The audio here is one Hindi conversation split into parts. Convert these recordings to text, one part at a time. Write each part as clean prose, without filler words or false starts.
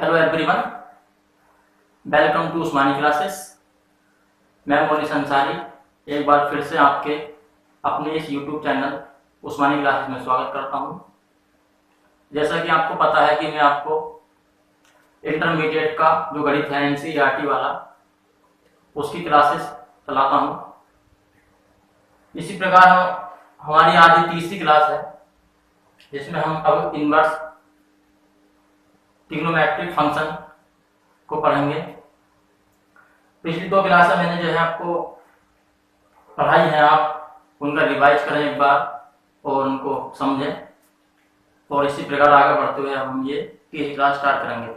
Hello everyone, welcome to Usmani classes. मैं मोनिश अंसारी एक बार फिर से आपके अपने इस यूट्यूब चैनल उस्मानी क्लासेस में स्वागत करता हूं। जैसा कि आपको पता है कि मैं आपको इंटरमीडिएट का जो गणित है एनसीईआरटी वाला उसकी क्लासेस चलाता हूं। इसी प्रकार हमारी आज तीसरी क्लास है जिसमें हम अब इनवर्स ट्रिग्नोमेट्रिक फंक्शन को पढ़ेंगे। पिछली दो क्लास में मैंने जो है आपको पढ़ाई है, आप उनका रिवाइज करें एक बार और उनको समझें और इसी प्रकार आगे बढ़ते हुए हम ये तीसरी क्लास स्टार्ट करेंगे।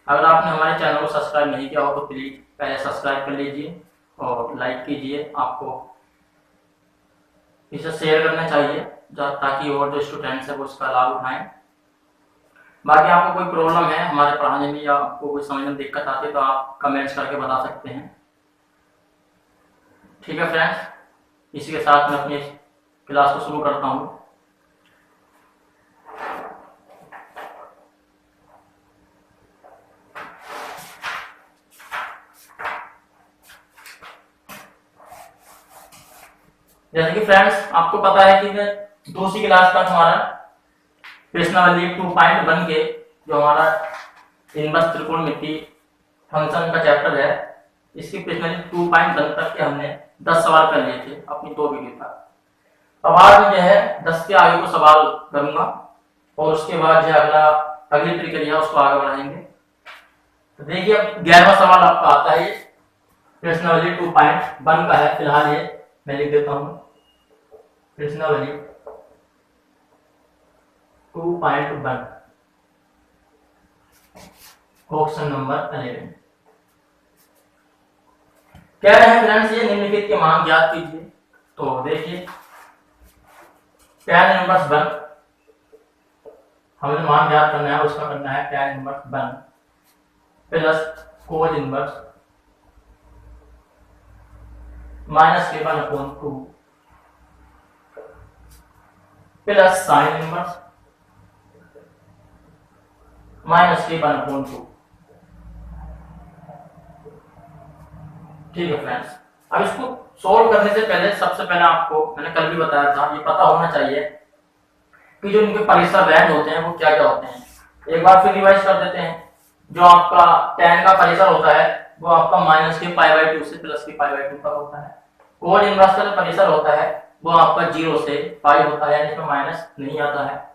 अगर आपने हमारे चैनल को सब्सक्राइब नहीं किया हो तो प्लीज पहले सब्सक्राइब कर लीजिए और लाइक कीजिए। आपको इसे शेयर करना चाहिए ताकि और जो स्टूडेंट्स है वो इसका लाभ उठाएं। बाकी आपको कोई प्रॉब्लम है हमारे पढ़ाने में या आपको कोई समझने में दिक्कत आती है तो आप कमेंट्स करके बता सकते हैं। ठीक है फ्रेंड्स, इसी के साथ मैं अपनी क्लास को शुरू करता हूँ। जैसे कि फ्रेंड्स आपको पता है कि दूसरी क्लास तक हमारा प्रश्नावली 2.1 के जो हमारा इनवर्स त्रिकोणमिति फंक्शन का चैप्टर है, इसकी प्रश्नावली 2.1 तक के हमने 10 सवाल कर लिए थे अपनी दो वीडियो तक। अब आज जो है 10 के आगे को सवाल करूंगा और उसके बाद जो अगली प्रक्रिया उसको आगे बढ़ाएंगे। तो देखिए अब 11वां सवाल आपका आता है, प्रश्नावली 2.1 का है। फिलहाल ये मैं लिख देता हूँ, प्रश्नावली 2.1 क्वेश्चन नंबर 11 कह रहे हैं फ्रेंड्स ये निम्नलिखित के मान ज्ञात कीजिए। तो देखिए tan इनवर्स 1 हमें मान ज्ञात करना है, उसका करना है tan inverse 1 plus cos inverse minus k1/2 plus sin inverse minus k1/2। ठीक है फ्रेंड्स, अब इसको सोल्व करने से पहले सबसे पहले आपको मैंने कल भी बताया था, ये पता होना चाहिए कि जो इनके परिसर रेंज होते हैं वो क्या क्या होते हैं। एक बार फिर रिवाइज कर देते हैं। जो आपका tan का परिसर होता है वो आपका माइनस के π/2 से प्लस के π/2 तक होता है। कोड इनवर्स का जो परिसर होता है वो आपका 0 से पाई होता है, इसमें माइनस नहीं आता है।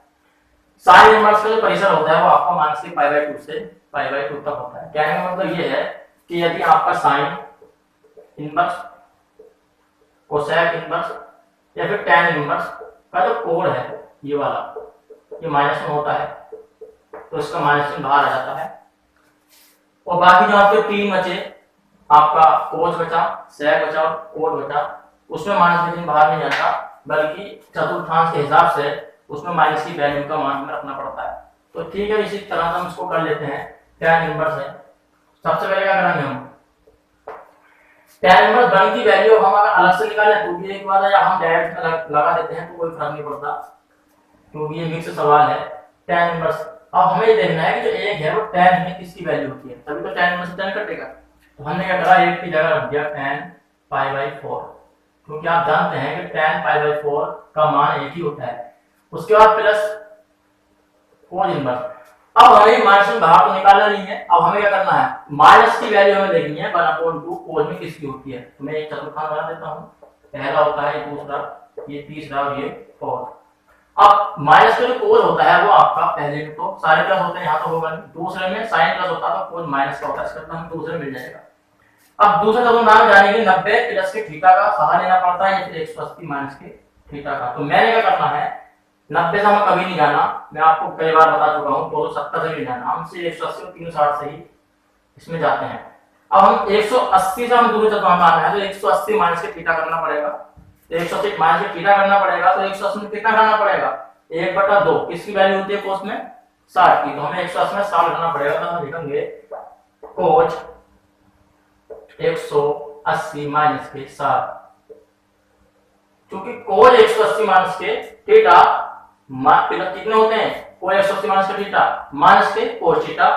साइन इनवर्स का जो परिसर होता है वो आपका माइनस के π/2 से π/2 तक होता है। कहने का मतलब ये है कि यदि आपका साइन इनवर्स, कोसेक इनवर्स या फिर tan इनवर्स का जो कोड है ये वाला, ये माइनस में होता है तो इसका माइनस में बाहर आ जाता है। और बाकी जो आपके तीन बचे, आपका कोस बचा, सेक बचा और कोड बचा, उसमें माइनस का चिन्ह बाहर नहीं आता, बल्कि चतुर्थांश के हिसाब से उसमें माइनस की वैल्यू का मान हमें रखना पड़ता है। तो ठीक है, इसी तरह हम इसको कर लेते हैं। tan इनवर्स है, सबसे पहले क्या करेंगे हम tan इनवर्स 1 की वैल्यू हम अगर अलग से निकालें तो भी एक बात है, या हम डायरेक्ट में लगा देते हैं तो कोई फर्क नहीं पड़ता क्योंकि ये मिक्स सवाल है। tan इनवर्स अब हमें देखना है कि जो एक है वो tan में किसकी वैल्यू होती है, तभी तो tan इनवर्स से tan कटेगा। तो हमने क्या करा, एक की जगह रख दिया tan π/4, क्योंकि आप जानते हैं कि tan π/4 का मान एक ही होता है। उसके बाद प्लस cos इनवर्स। अब हमें माइनस में बाहर तो निकालना नहीं है, अब हमें क्या करना है, माइनस की वैल्यू हमें देखनी है 1/2 cos में किसकी होती है। तो मैं एक चतुर्थांश बना देता हूं, पहला होता है, दूसरा, ये तीसरा और ये फोर्थ। अब माइनस का जो cos होता है वो आपका पहले में तो सारे प्लस होते हैं, यहाँ तो होगा नहीं। दूसरे में sin प्लस होता है तो cos माइनस का होता है, इसका हम दूसरे मिल जाएगा। अब दूसरे चतुर्थांश जाने के 90 प्लस के थीटा का सहारा लेना पड़ता है या फिर 180 माइनस के थीटा का। तो मैंने क्या करना है, 90 से हमें कभी नहीं जाना, मैं आपको कई बार बता चुका हूं, 270 से नहीं जाना, हमसे 180 और 360 से ही इसमें जाते हैं। अब हम 180 से हम दूसरे चतुर्थांश आना है तो 180 माइनस के थीटा करना पड़ेगा। तो 180 माइनस के थीटा करना पड़ेगा तो 180 में कितना करना पड़ेगा, 1/2। किसकी वैल्यू होती है कोस में, 60 की। तो हमें 180 में 60 करना पड़ेगा, तो हम लिखेंगे कोस 180 माइनस के 60, क्योंकि कोस 180 माइनस के थीटा कितने होते हैं, कोस 180 माइनस के थीटा माइनस के कोस थीटा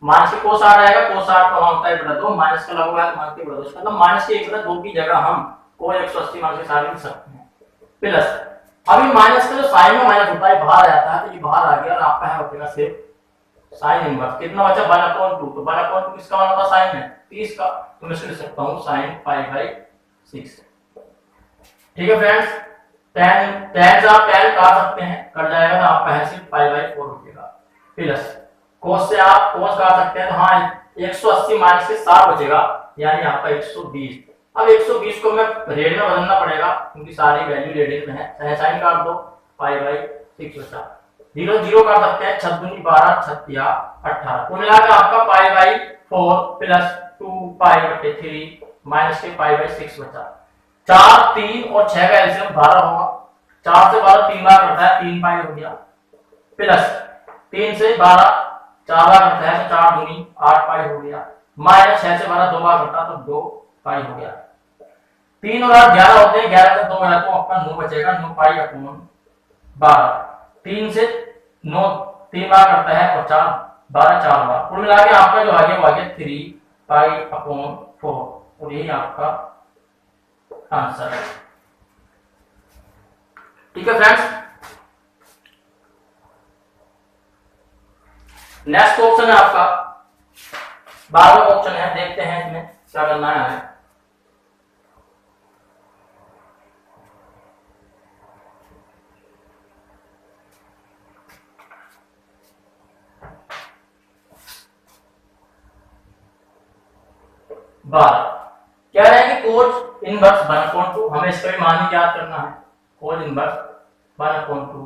माइनस के कोस आर आएगा, कोस आर का मान होता है बटा 2, माइनस का लगा है माइनस के बटा 2, इसका मतलब माइनस के 1/2 की जगह हम कोस 180 माइनस के साथ लिख सकते हैं प्लस। अभी माइनस का जो साइन में माइनस होता है बाहर आता है, तो ये बाहर आ गया और आपका है बचेगा सिर्फ साइन इनवर्स। कितना बचा 1/2, तो 1/2 किसका मान होता है साइन में 30 का, तो मैं इसको लिख सकता हूँ साइन π/6। ठीक है फ्रेंड्स, tan से आप tan काट सकते हैं, कट जाएगा तो आपका है सिर्फ π/4 बचेगा प्लस cos से आप cos काट सकते हैं, तो हाँ 180 माइनस के 7 बचेगा यानी आपका 120। अब 120 को मैं रेड में बदलना पड़ेगा क्योंकि सारी वैल्यू रेडियन में है, साइन काट दो π/6 बचा, 0 0 काट सकते हैं, 6 दूनी 12 6 या 18, कुल मिलाकर आपका π/4 प्लस 2π/3 माइनस के π/6 बचा। 4 3 और 6 का एलसीएम 12 होगा, 4 से 12 3 बार करता है 3 पाई हो गया प्लस 3 से 12 4 बार करता है तो 4 दूनी 8 पाई हो गया, माइनस 6 से 12 2 बार करता है तो 2 पाई हो गया। 3 और 8 11 होते हैं, 11 से 2 गया तो आपका 9 बचेगा, 9 पाई अपॉन 12। 3 से 9 3 बार करता है और 4 12 4 बार, कुल मिला के आपका जो आगे वो आ गया 3 पाई अपॉन 4 और यही आपका आंसर है। ठीक है फ्रेंड्स, नेक्स्ट ऑप्शन है आपका 12वां ऑप्शन है, देखते हैं इसमें क्या करना है। कह रहे हैं कि कोज इनवर्स 1/2, हमें इसका भी मान ही याद करना है, कोज इनवर्स 1/2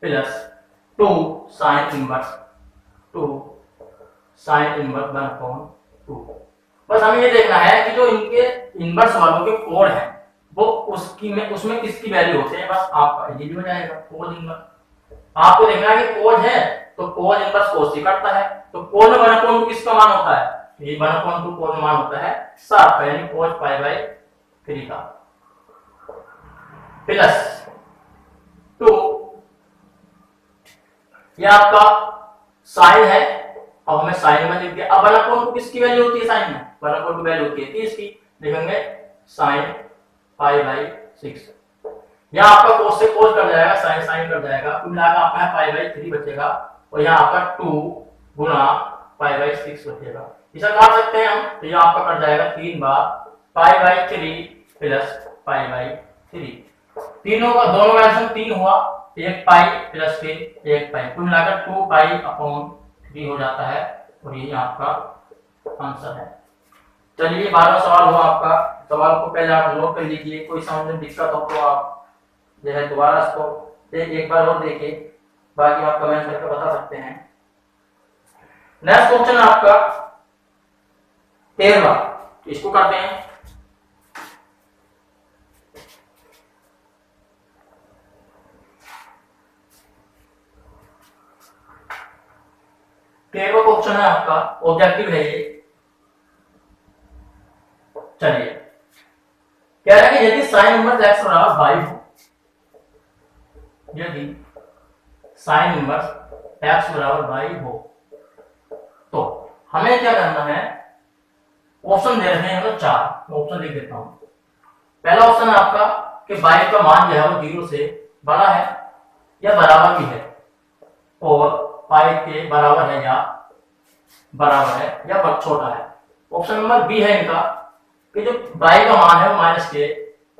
प्लस 2 साइन इनवर्स 1/2। बस हमें ये देखना है कि जो इनके इनवर्स वालों के कोड हैं वो उसमें किसकी वैल्यू होते हैं, बस आपका ये भी हो जाएगा कोज इनवर्स। आपको देखना है कि कोज है तो कोज इनवर्स कोस से करता है, तो कोज में 1/2 किसका मान होता है, ये 1/2 कोज मान होता है 7 का, यानी कोज π/3 का प्लस 2, ये आपका साइन है, अब हमें साइन में लिख दिया। अब 1/2 किसकी वैल्यू होती है साइन में, 1/2 की वैल्यू होती है 30 की, लिखेंगे साइन π/6। यहाँ आपका कोस से कोस कर जाएगा, साइन साइन कर जाएगा, कुल मिलाकर आपका π/3 बचेगा और यहाँ आपका 2 गुना π/6 बचेगा। इसे काट सकते हैं हम, तो ये आपका कट जाएगा 3 बार π/3 प्लस π/3, तीनों का दोनों का आंसर 3 हुआ, 1 पाई प्लस फिर 1 पाई, कुल मिलाकर 2 पाई अपॉन 3 हो जाता है और ये आपका आंसर है। चलिए 12वां सवाल हुआ आपका, सवाल को पहले आप नोट कर लीजिए, कोई समझ में दिक्कत हो तो आप जो है दोबारा इसको एक बार और देखिए, बाकी आप कमेंट करके बता सकते हैं। नेक्स्ट क्वेश्चन है आपका 13वां, इसको करते हैं। तेरहवां क्वेश्चन है आपका, ऑब्जेक्टिव है ये। चलिए कह रहा है कि यदि साइन इनवर्स x बराबर बाई हो, यदि साइन इनवर्स x बराबर बाई हो तो हमें क्या करना है, ऑप्शन दे रहे हैं हमें 4, ऑप्शन लिख देता हूं। पहला ऑप्शन है आपका कि बाई का मान जो है वो 0 से बड़ा है या बराबर भी है और पाई के बराबर है या छोटा है। ऑप्शन नंबर बी है इनका कि जो बाई का मान है वो माइनस के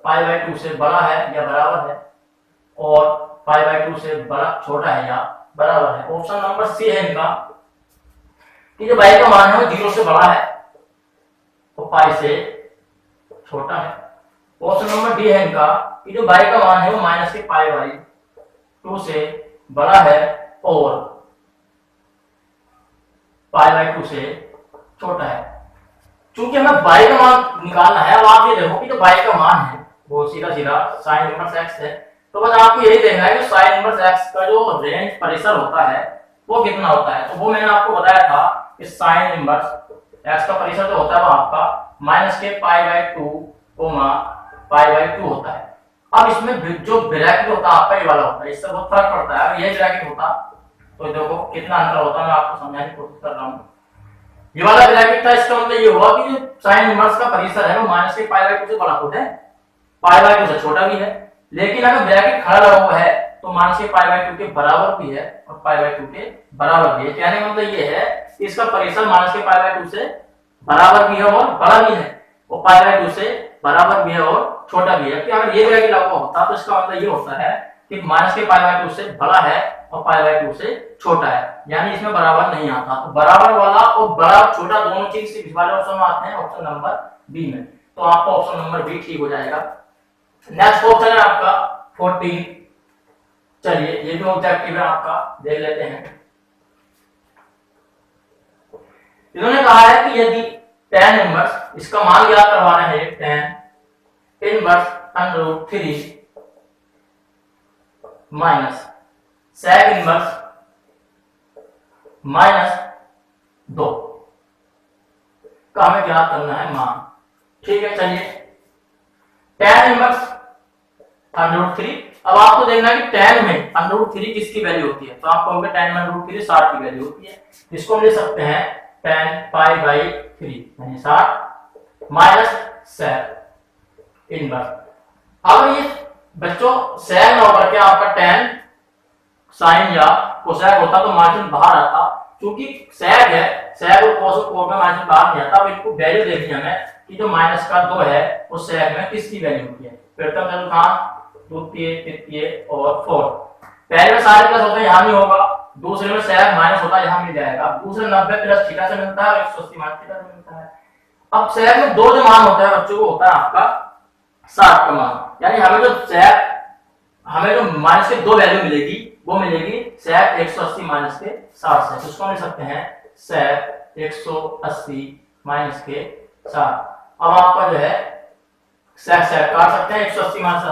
π/2 से बड़ा है या बराबर है और π/2 से बड़ा छोटा है या बराबर है। ऑप्शन नंबर सी है इनका कि जो बाई का मान है वो 0 से बड़ा है और पाई से छोटा है। ऑप्शन नंबर डी है इनका कि जो बाई का मान है वो माइनस के π/2 से बड़ा है और π/2 से छोटा है। चूंकि हमें बाई का मान निकालना है, अब आप ये देखो कि जो बाई का मान है वो सीधा सीधा साइन इनवर्स x है, तो बस आपको यही देखना है कि साइन इनवर्स x का जो रेंज परिसर होता है वो कितना होता है। तो वो मैंने आपको बताया था कि साइन इनवर्स x का परिसर जो होता है वो आपका माइनस के π/2 π/2 होता है। अब इसमें जो ब्रैकेट होता है आपका ये वाला होता है, इससे बहुत फर्क पड़ता है। अगर ये ब्रैकेट होता तो देखो कितना अंतर होता है, मैं आपको समझाने की कोशिश कर रहा हूँ। ये वाला ब्रैकेट था, इसका मतलब ये हुआ कि जो साइन इनवर्स का परिसर है वो माइनस के पाई बाई टू से बड़ा खुद है, पाई बाई टू से छोटा भी है। लेकिन अगर ब्रैकेट खड़ा लगा हुआ है तो माइनस के पाई बाई टू के बराबर भी है और पाई बाई टू के बराबर भी है। कहने का मतलब ये है कि इसका परिसर माइनस के पाई बाई टू से बराबर भी है और बड़ा भी है, और पाई बाई टू से बराबर भी है और छोटा भी है। कि अगर ये ब्रैकेट लगा होता तो इसका मतलब ये होता है कि माइनस के पाई बाई टू से बड़ा है और पाई बाई टू से छोटा है, यानी इसमें बराबर नहीं आता। तो बराबर वाला और बड़ा छोटा दोनों चीज इस वाले ऑप्शन में आते हैं, ऑप्शन नंबर बी में। तो आपका ऑप्शन नंबर बी ठीक हो जाएगा। नेक्स्ट ऑप्शन है आपका 14। चलिए ये भी ऑब्जेक्टिव है आपका, देख लेते हैं। इन्होंने कहा है कि यदि tan इनवर्स, इसका मान ज्ञात करवाना है, tan inverse under root 3 minus sec inverse minus 2 का हमें ज्ञात करना है मान। ठीक है, चलिए tan इनवर्स अंडर रूट 3। अब आपको देखना है कि tan में अंडर रूट 3 किसकी वैल्यू होती है, तो आप कहोगे tan में अंडर रूट 3 60 की वैल्यू होती है। इसको हम ले सकते हैं tan पाई बाई 3 यानी 60 माइनस sec इनवर्स। अब ये बच्चों sec ना होकर के आपका tan साइन या कोसेक होता तो मार्जिन बाहर आता, क्योंकि sec है, sec और cos और cot में मार्जिन बाहर नहीं आता। अब इनको वैल्यू देखनी हमें कि जो माइनस का 2 है उस sec में किसकी वैल्यू होती है। प्रथम चतुर्थांश, द्वितीय, तृतीय और फोर्थ। पहले में सारे प्लस होता है, यहाँ नहीं होगा। दूसरे में sec माइनस होता है, यहाँ मिल जाएगा। दूसरे 90 प्लस थीटा से मिलता है और 180 माइनस थीटा से मिलता है। अब sec में दो जो मान होता है बच्चों को होता है आपका 60 का मान, यानी हमें जो माइनस के दो वैल्यू मिलेगी वो मिलेगी sec 180 माइनस के 60 से। तो इसको हम लिख सकते हैं sec 180 माइनस के 60। अब आपका जो है sec काट सकते हैं, 180 माइनस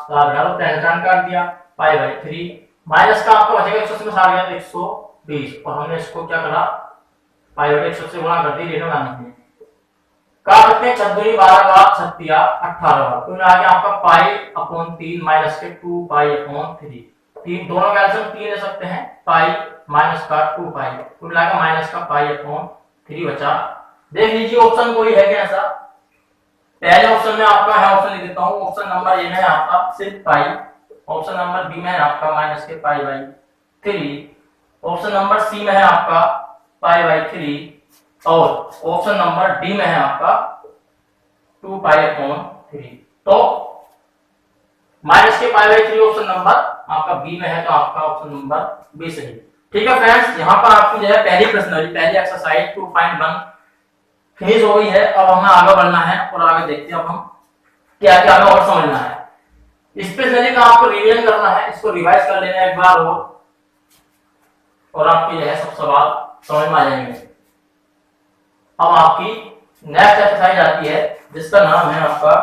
60 tan काट दिया, पाई बाई 3 माइनस का आपका बचेगा 180 में 60 गया तो 120, और हमने इसको क्या करा, पाई बाई 180 से गुणा कर दी, रेट बनाने के लिए काट सकते हैं। 14 12 का 36 18 तो मिला के आपका पाई अपॉन 3 माइनस के 2 पाई अपॉन 3, तीन दोनों का आंसर 3 ले सकते हैं, पाई माइनस का 2 पाई तो मिला के माइनस का पाई अपॉन 3 बचा। देख लीजिए ऑप्शन कोई है क्या ऐसा। पहले ऑप्शन में आपका है, ऑप्शन लिख देता हूं, ऑप्शन नंबर ए में है आपका सिर्फ पाई, ऑप्शन नंबर बी में है आपका माइनस के pi by 3, option number C में है आपका पाई बाई 3, और ऑप्शन नंबर डी में है आपका 2 पाई अपॉन 3। तो माइनस के पाई बाई 3 ऑप्शन नंबर आपका बी में है, तो आपका ऑप्शन नंबर बी सही। ठीक है फ्रेंड्स, यहाँ पर आपकी जो है पहली प्रश्न, पहली एक्सरसाइज 2.1 फिनिश हो गई है। अब हमें आगे बढ़ना है और आगे देखते हैं अब हम क्या क्या हमें और समझना है। इस प्रश्न का आपको रिवीजन करना है, इसको रिवाइज कर लेना एक बार और आपके जो है सब सवाल समझ में आ जाएंगे। अब आपकी नेक्स्ट एक्सरसाइज आती है जिसका नाम है आपका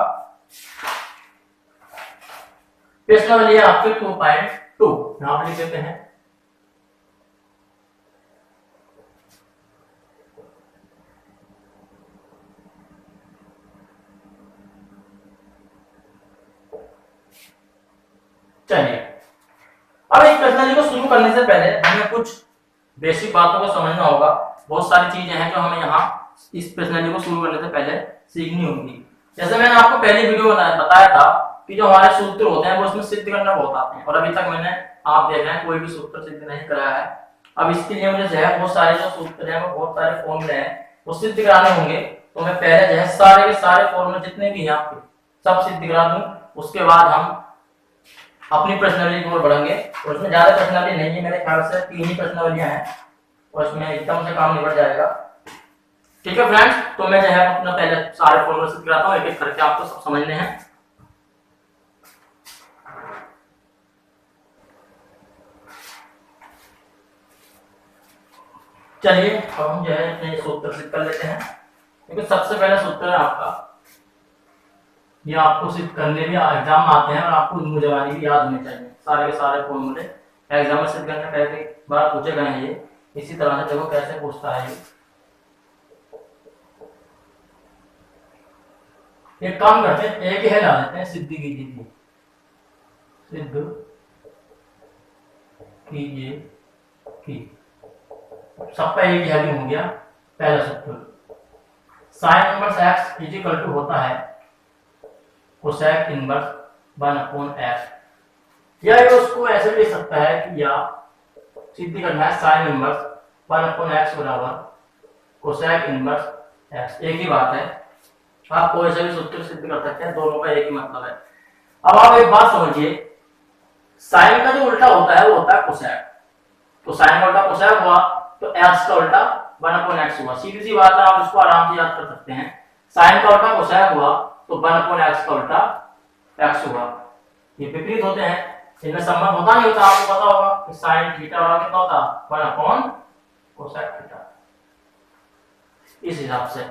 प्रश्न वाली है आपकी 2.2, यहां पर लिख देते हैं। चलिए अब इस प्रश्न को शुरू करने से पहले हमें कुछ बेसिक बातों को समझना होगा। बहुत सारी चीजें हैं जो हमें यहाँ इस प्रश्न को शुरू करने से पहले सीखनी होगी। जैसे मैंने आपको पहली वीडियो में बताया था कि जो हमारे सूत्र होते हैं वो इसमें सिद्ध करना बहुत आते हैं, और अभी तक मैंने आप देख रहे हैं कोई भी सूत्र सिद्ध नहीं कराया है। अब इसके लिए मुझे जो है बहुत सारे जो सूत्र हैं, बहुत सारे फॉर्मूले हैं वो सिद्ध कराने होंगे। तो मैं पहले जो है सारे के सारे फॉर्मूले जितने भी हैं आपके सब सिद्ध करा दूं, उसके बाद हम अपनी प्रश्नावली की ओर बढ़ेंगे। और उसमें ज्यादा प्रश्नावली नहीं है, मेरे ख्याल से 3 ही प्रश्नावलियां हैं और इसमें एकदम से काम निपट जाएगा। ठीक है फ्रेंड्स, तो मैं जो है अपना पहले सारे फॉर्मूले सिद्ध कराता हूँ, एक एक करके आपको सब समझने हैं। चलिए अब हम जो है अपने सूत्र सिद्ध कर लेते हैं। क्योंकि सबसे पहला सूत्र है आपका, ये आपको सिद्ध करने भी एग्जाम में आते हैं और आपको मुझे भी याद होने चाहिए। सारे के सारे फॉर्मूले एग्जाम में सिद्ध करने पहले बार पूछे गए हैं। ये इसी तरह से देखो कैसे पूछता है। ये एक काम करते हैं, एक ही है ला देते हैं, सिद्ध कीजिए, सिद्ध कीजिए की सबका एक ही हो गया। पहला सूत्र sine inverse x is equal to होता है कोसेक इनवर्स 1/x, या ये उसको ऐसे लिख सकता है कि या सिद्ध करना है साइन इनवर्स 1/x बराबर कोसेक इनवर्स x, एक ही बात है, आप कोई से भी सूत्र सिद्ध कर सकते हैं, दोनों का एक ही मतलब है। अब आप एक बात समझिए, साइन का जो उल्टा होता है वो होता है कोसेक, तो साइन का उल्टा कोसेक हुआ तो x का उल्टा 1/x हुआ, सीधी सी बात है, आप इसको आराम से याद कर सकते हैं। साइन का उल्टा कोसेक हुआ तो 1/x का उल्टा x हुआ, ये विपरीत होते हैं, इनमें संबंध होता नहीं होता, आपको पता होगा कि साइन थीटा बराबर कितना होता 1/कोसेक थीटा, इस हिसाब से।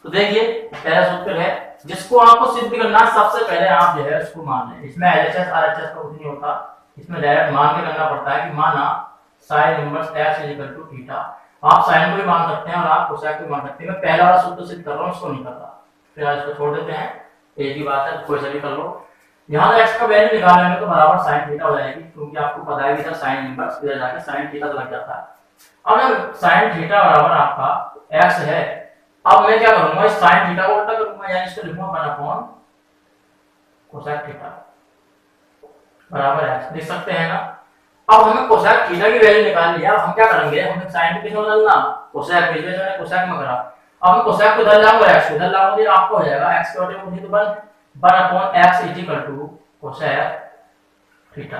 तो देखिए पहला सूत्र है जिसको आपको सिद्ध करना है, सबसे पहले आप जो है उसको मान लें, इसमें एलएचएस आरएचएस का कुछ नहीं होता, इसमें डायरेक्ट मान के करना पड़ता है कि माना sine inverse x is equal to theta, आप साइन को भी मान सकते हैं और आप कोसेक को भी मान सकते हैं। मैं पहला वाला सूत्र सिद्ध कर रहा हूं, इसको नहीं करता, फिर आज इसको छोड़ देते हैं, एक ही बात है, कोई सा भी कर लो। यहां तो x का वैल्यू निकालेंगे तो बराबर sin थीटा हो जाएगी, क्योंकि आपको पता है कि सर sin इनवर्स इधर जाके sin थीटा लग जाता है। अब sin थीटा बराबर आपका x है, अब मैं क्या करूंगा, इस sin थीटा को उल्टा करूंगा, यानी इसको लिखूंगा 1/कोसेक थीटा बराबर x, लिख सकते हैं ना। अब हमें कोसेक थीटा की वैल्यू निकाल लिया, हम क्या करेंगे, हमें sin को किसमें बदलना, कोसेक में, जैसे मैंने कोसेक में करा, अब हम कोसेक को इधर लाऊंगा x को इधर लाऊंगा तो आपको हो जाएगा x के बटे मुझे तो 1/x is equal to cosec theta.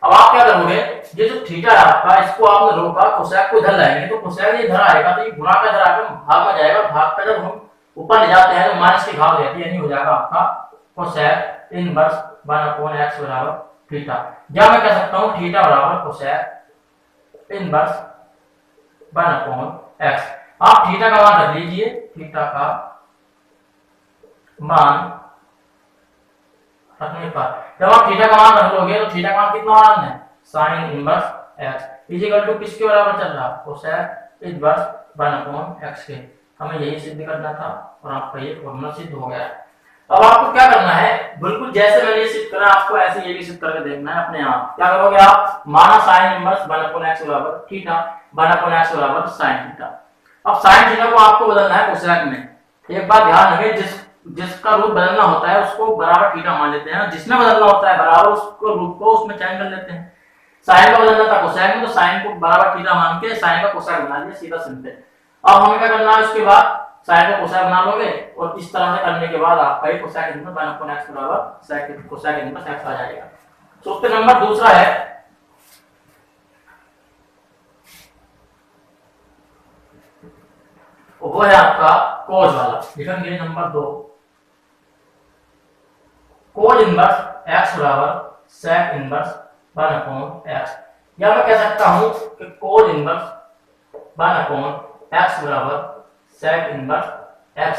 अब आप क्या करोगे, ये जो थीटा है आपका, इसको आपने रोका, कोसेक को इधर लाएंगे तो कोसेक इधर आएगा तो ये गुणा का इधर आकर भाग में जाएगा, भाग का जब हम ऊपर ले जाते हैं तो माइनस की भाग रहती है, यानी हो जाएगा आपका कोसेक इनवर्स 1/x बराबर थीटा, या मैं कह सकता हूं थीटा बराबर कोसेक इनवर्स 1/x। आप थीटा का मान रख लीजिए, थीटा का मान रखने पर जब आप थीटा का मान रख लोगे तो थीटा का मान कितना आना है, sine inverse x is equal to किसके बराबर चल रहा है, कोसेक इनवर्स 1/x के। हमें यही सिद्ध करना था और आपका ये फॉर्मूला सिद्ध हो गया। अब आपको क्या करना है, बिल्कुल जैसे मैंने ये सिद्ध करा आपको ऐसे ये भी सिद्ध करके देखना है अपने आप। क्या करोगे आप, माना साइन इनवर्स 1/x बराबर थीटा, 1/x बराबर साइन थीटा। अब साइन थीटा को आपको बदलना है कोसेक में, एक बात ध्यान रखें, जिसका रूप बदलना होता है उसको बराबर थीटा मान लेते हैं, जिसमें बदलना होता है बराबर उसको रूप को उसमें चेंज कर लेते हैं। साइन का बदलना था कोसेक में, तो साइन को बराबर थीटा मान के साइन का कोसेक बना लिया, सीधा सिंपल। अब हमें क्या करना है, उसके बाद साइन का कोसेक बना लोगे और इस तरह से करने के बाद आपका ये कोसेक इनवर्स 1/x बराबर कोसेक इनवर्स x आ जाएगा। सूत्र नंबर दूसरा है, वो है आपका कोज वाला, लिखेंगे नंबर 2, कोज इनवर्स x बराबर सेक इनवर्स 1/x, या मैं कह सकता हूं कि कोज इनवर्स 1/x बराबर सेक इनवर्स x,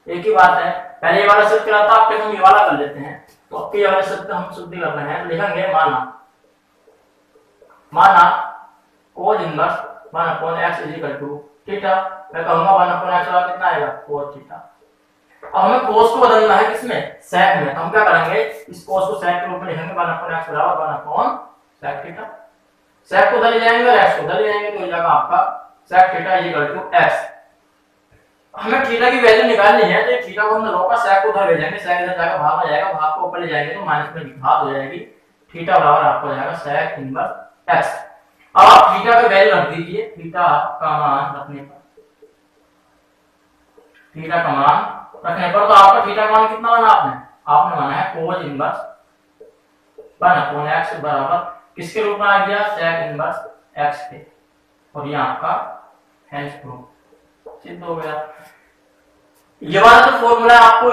एक ही बात है। पहले ये वाला सिद्ध करा था, अब हम ये वाला कर लेते हैं, तो अब ये वाला सिद्ध हम सिद्ध कर रहे हैं, लिखेंगे माना cos inverse 1/x is equal to theta, मैं कहूंगा 1/x बराबर कितना आएगा, कोस थीटा। अब हमें कोस को बदलना है किसमें, सेक में, तो हम क्या करेंगे, इस कोस को सेक के रूप में लिखेंगे 1/x बराबर 1/सेक थीटा। सेक को उधर ले जाएंगे और x को उधर ले जाएंगे तो हो जाएगा आपका sec theta is equal to x। हमें थीटा की वैल्यू निकालनी है, तो थीटा को हमने रोका, सेक को उधर ले जाएंगे, सेक इधर जाकर भाग में जाएगा, भाग को ऊपर ले जाएंगे तो माइनस में भाग हो जाएगी, थीटा बराबर आपको हो जाएगा सेक इनवर्स x। अब आप थीटा का वैल्यू रख दीजिए, थीटा का मान रखने पर, थीटा का मान रखने पर तो आपका थीटा का मान कितना माना आपने माना है कोज इनवर्स 1/x बराबर किसके रूप में आ गया, सेक इनवर्स x के, और ये आपका हेंस प्रूफ सिद्ध हो गया। ये वाला जो फॉर्मूला है आपको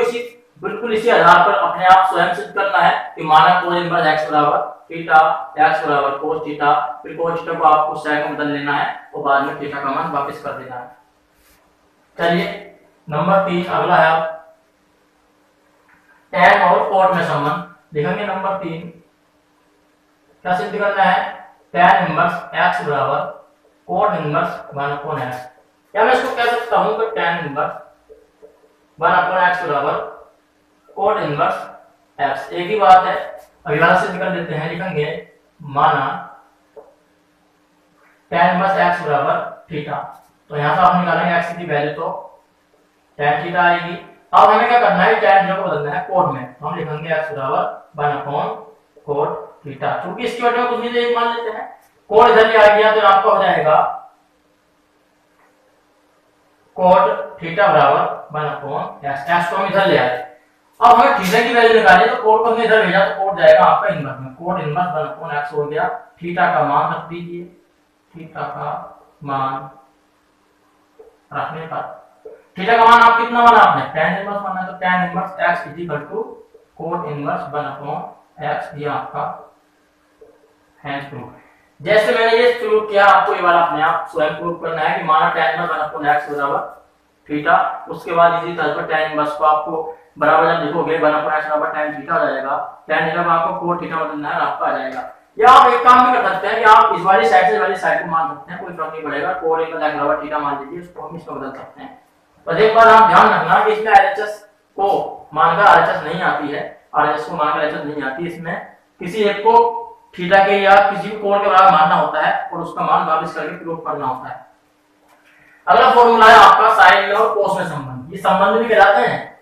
बिल्कुल इसी आधार पर अपने आप स्वयं सिद्ध करना है कि माना कोज इनवर्स x बराबर थीटा, x बराबर कोस थीटा, फिर कोस थीटा को आपको सेक में बदल लेना है और बाद में थीटा का मान वापस कर देना है। चलिए नंबर 3 अगला है, आप tan और कोट में संबंध लिखेंगे। नंबर 3 क्या सिद्ध करना है, tan इनवर्स x बराबर कोट इनवर्स 1/x, या मैं इसको कह सकता हूं कि tan इनवर्स 1/x बराबर कोट इनवर्स x, एक ही बात है। अगला सिद्ध कर लेते हैं, लिखेंगे माना tan इनवर्स x बराबर थीटा, तो यहाँ से आप निकालेंगे x की वैल्यू तो tan थीटा आएगी। अब हमें क्या करना है, tan थीटा को बदलना है कोड में, तो हम लिखेंगे x बराबर 1 कोड थीटा। क्योंकि इसकी वजह में कुछ नहीं, एक मान लेते हैं कोड इधर ले आ गया तो आपका हो जाएगा कोड थीटा बराबर 1/x, x को हम इधर ले आए। अब हमें थीटा की वैल्यू निकालनी है तो कोड को हमने इधर भेजा तो कोड जाएगा आपका इनवर्स में, कोड इनवर्स 1/x हो गया। थीटा का मान रख दीजिए, थीटा का मान रखने पर थीटा का मान आप कितना माना आपने, tan इनवर्स माना, तो tan inverse x is equal to cot inverse 1/x, ये आपका हैंड प्रूफ। जैसे मैंने ये प्रूव किया, आपको ये वाला अपने आप स्वयं प्रूव करना है कि माना tan इनवर्स 1/x बराबर थीटा, उसके बाद इसी तरह पर tan इनवर्स को आपको बराबर जब लिखोगे 1/x बराबर tan थीटा हो जाएगा, tan थीटा को आपको कोड थीटा बदलना है और आपका आ जाएगा। या आप एक काम भी कर सकते हैं कि आप इस वाली साइड से इस वाली साइड को मान सकते हैं, कोई फर्क नहीं पड़ेगा, कोड x बराबर थीटा मान लीजिए, उसको हम इसमें बदल सकते हैं। बस एक बार आप ध्यान रखना कि इसमें RHS को मानकर RHS नहीं आती है, RHS को मानकर RHS नहीं आती, इसमें किसी एक को थीटा के या किसी भी कोण के बराबर मानना होता है और उसका मान वापस करके प्रूव करना होता है। अगला फॉर्मूला है आपका साइन और कोस में संबंध। ये संबंध भी कहलाते हैं,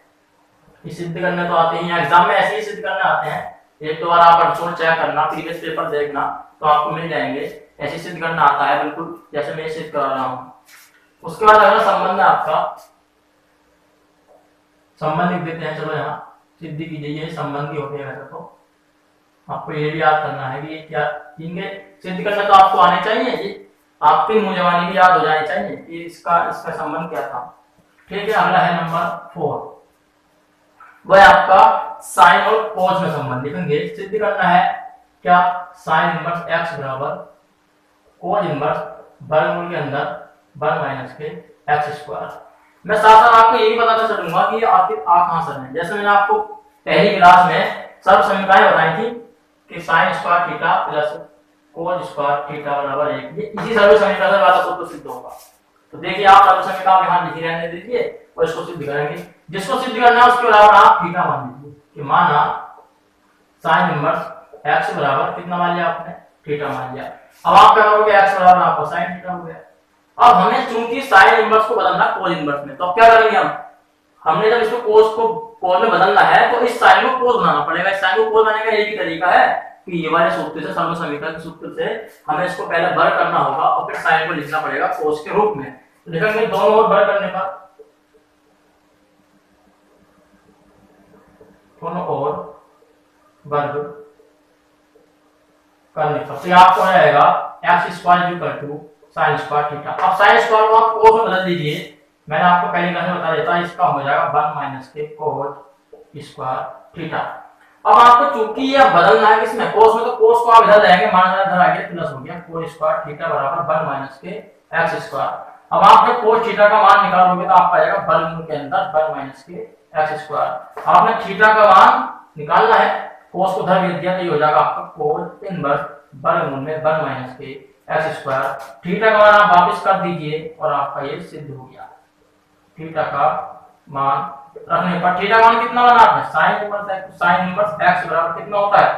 ये सिद्ध करने तो आते ही हैं, एग्जाम में ऐसे ही सिद्ध करने आते हैं। एक दो बार आप कंसोल चेक करना, प्रीवियस पेपर देखना तो आपको मिल जाएंगे, ऐसे सिद्ध करना आता है बिल्कुल जैसे मैं सिद्ध कर रहा हूँ। उसके बाद अगला संबंध है आपका, संबंध लिख देते हैं, चलो यहाँ सिद्ध कीजिए, ये संबंधी होते हैं। वैसे तो आपको ये भी याद करना है कि ये क्या, इनके सिद्ध करना तो आपको आने चाहिए, ये आपकी मुंह जवानी भी याद हो जानी चाहिए कि इसका संबंध क्या था। ठीक है, अगला है नंबर 4, वह आपका साइन और कोस में संबंध लिखेंगे। सिद्ध करना है क्या, साइन इनवर्स x बराबर कोस इनवर्स वर्गमूल के अंदर 1 माइनस के x²। मैं साथ साथ आपको ये भी बताना चलूंगा कि ये आखिर आ कहां से है। जैसे मैंने आपको पहली क्लास में सर्व समीकरण बताई थी कि sine square theta plus cos square theta बराबर 1, ये इसी सर्व समीकरण वाला सूत्र सिद्ध होगा। तो देखिए आप सर्व समीकरण यहां लिखी रहने दीजिए और इसको सिद्ध करेंगे। जिसको सिद्ध करना है उसके बराबर आप थीटा मान लीजिए कि माना साइन इनवर्स x बराबर कितना मान लिया आपने, थीटा मान लिया। अब आप क्या करोगे, x बराबर आपका साइन थीटा हो गया। अब हमें चूंकि साइन इनवर्स को बदलना कोस इनवर्स में, तो अब क्या करेंगे हमने जब इसको कोस को कोस में बदलना है तो इस साइन को कोस बनाना पड़ेगा। इस साइन को कोस बनाने का एक ही तरीका है कि ये वाले सूत्र से, सर्व समीकरण के सूत्र से हमें इसको पहले भर करना होगा और फिर साइन को लिखना पड़ेगा कोस के रूप में। तो लिखेंगे दोनों ओर भर करने पर, दोनों ओर वर्ग करने पर तो आपको आ जाएगा x² साइन स्क्वायर थीटा। अब साइन स्क्वायर को आप कोस में बदल दीजिए, मैंने आपको पहले क्लास में बता देता, इसका हो जाएगा 1 माइनस के कोस स्क्वायर थीटा। अब आपको चूंकि ये बदलना है किसमें, कोस में, तो कोस को आप इधर लाएंगे, मान इधर आ गया प्लस हो गया कोस स्क्वायर थीटा बराबर 1 माइनस के x²। अब आप जब कोस थीटा का मान निकालोगे तो आपका आएगा वर्गमूल के अंदर 1 माइनस के x²। आपने थीटा का मान निकालना है, कोस को उधर भेज दिया तो ये हो जाएगा आपका कोस इनवर्स वर्गमूल में 1 माइनस के x²। थीटा का मान आप वापस कर दीजिए और आपका ये सिद्ध हो गया। थीटा का मान रखने पर थीटा मान कितना बना आपने, sine inverse x, sign inverse x बराबर कितना होता है,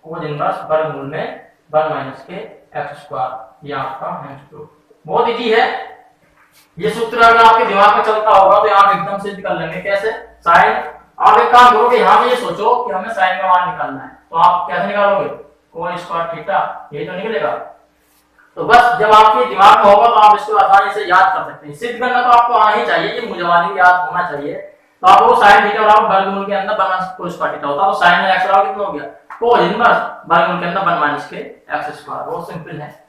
कोस इनवर्स वर्गमूल में 1 माइनस के x²। ये आपका है प्रूफ, बहुत इजी है। ये सूत्र अगर आपके दिमाग में चलता होगा तो आप एकदम सिद्ध कर लेंगे। कैसे, साइन, आप एक काम करोगे, यहाँ पे ये सोचो कि हमें साइन का मान निकालना है, तो आप कैसे निकालोगे, कोस स्क्वायर थीटा, यही तो निकलेगा। तो बस जब आपके दिमाग में होगा तो आप इसको आसानी से याद कर सकते हैं। सिद्ध करना तो आपको आना ही चाहिए, ये मुझे याद होना चाहिए। तो आपको साइन थीटा बराबर वर्गमूल के अंदर 1 कोस स्क्वायर थीटा होता है, तो साइन x बराबर कितना हो गया, कोस इनवर्स वर्गमूल के अंदर 1 माइनस के x²। बहुत सिंपल है।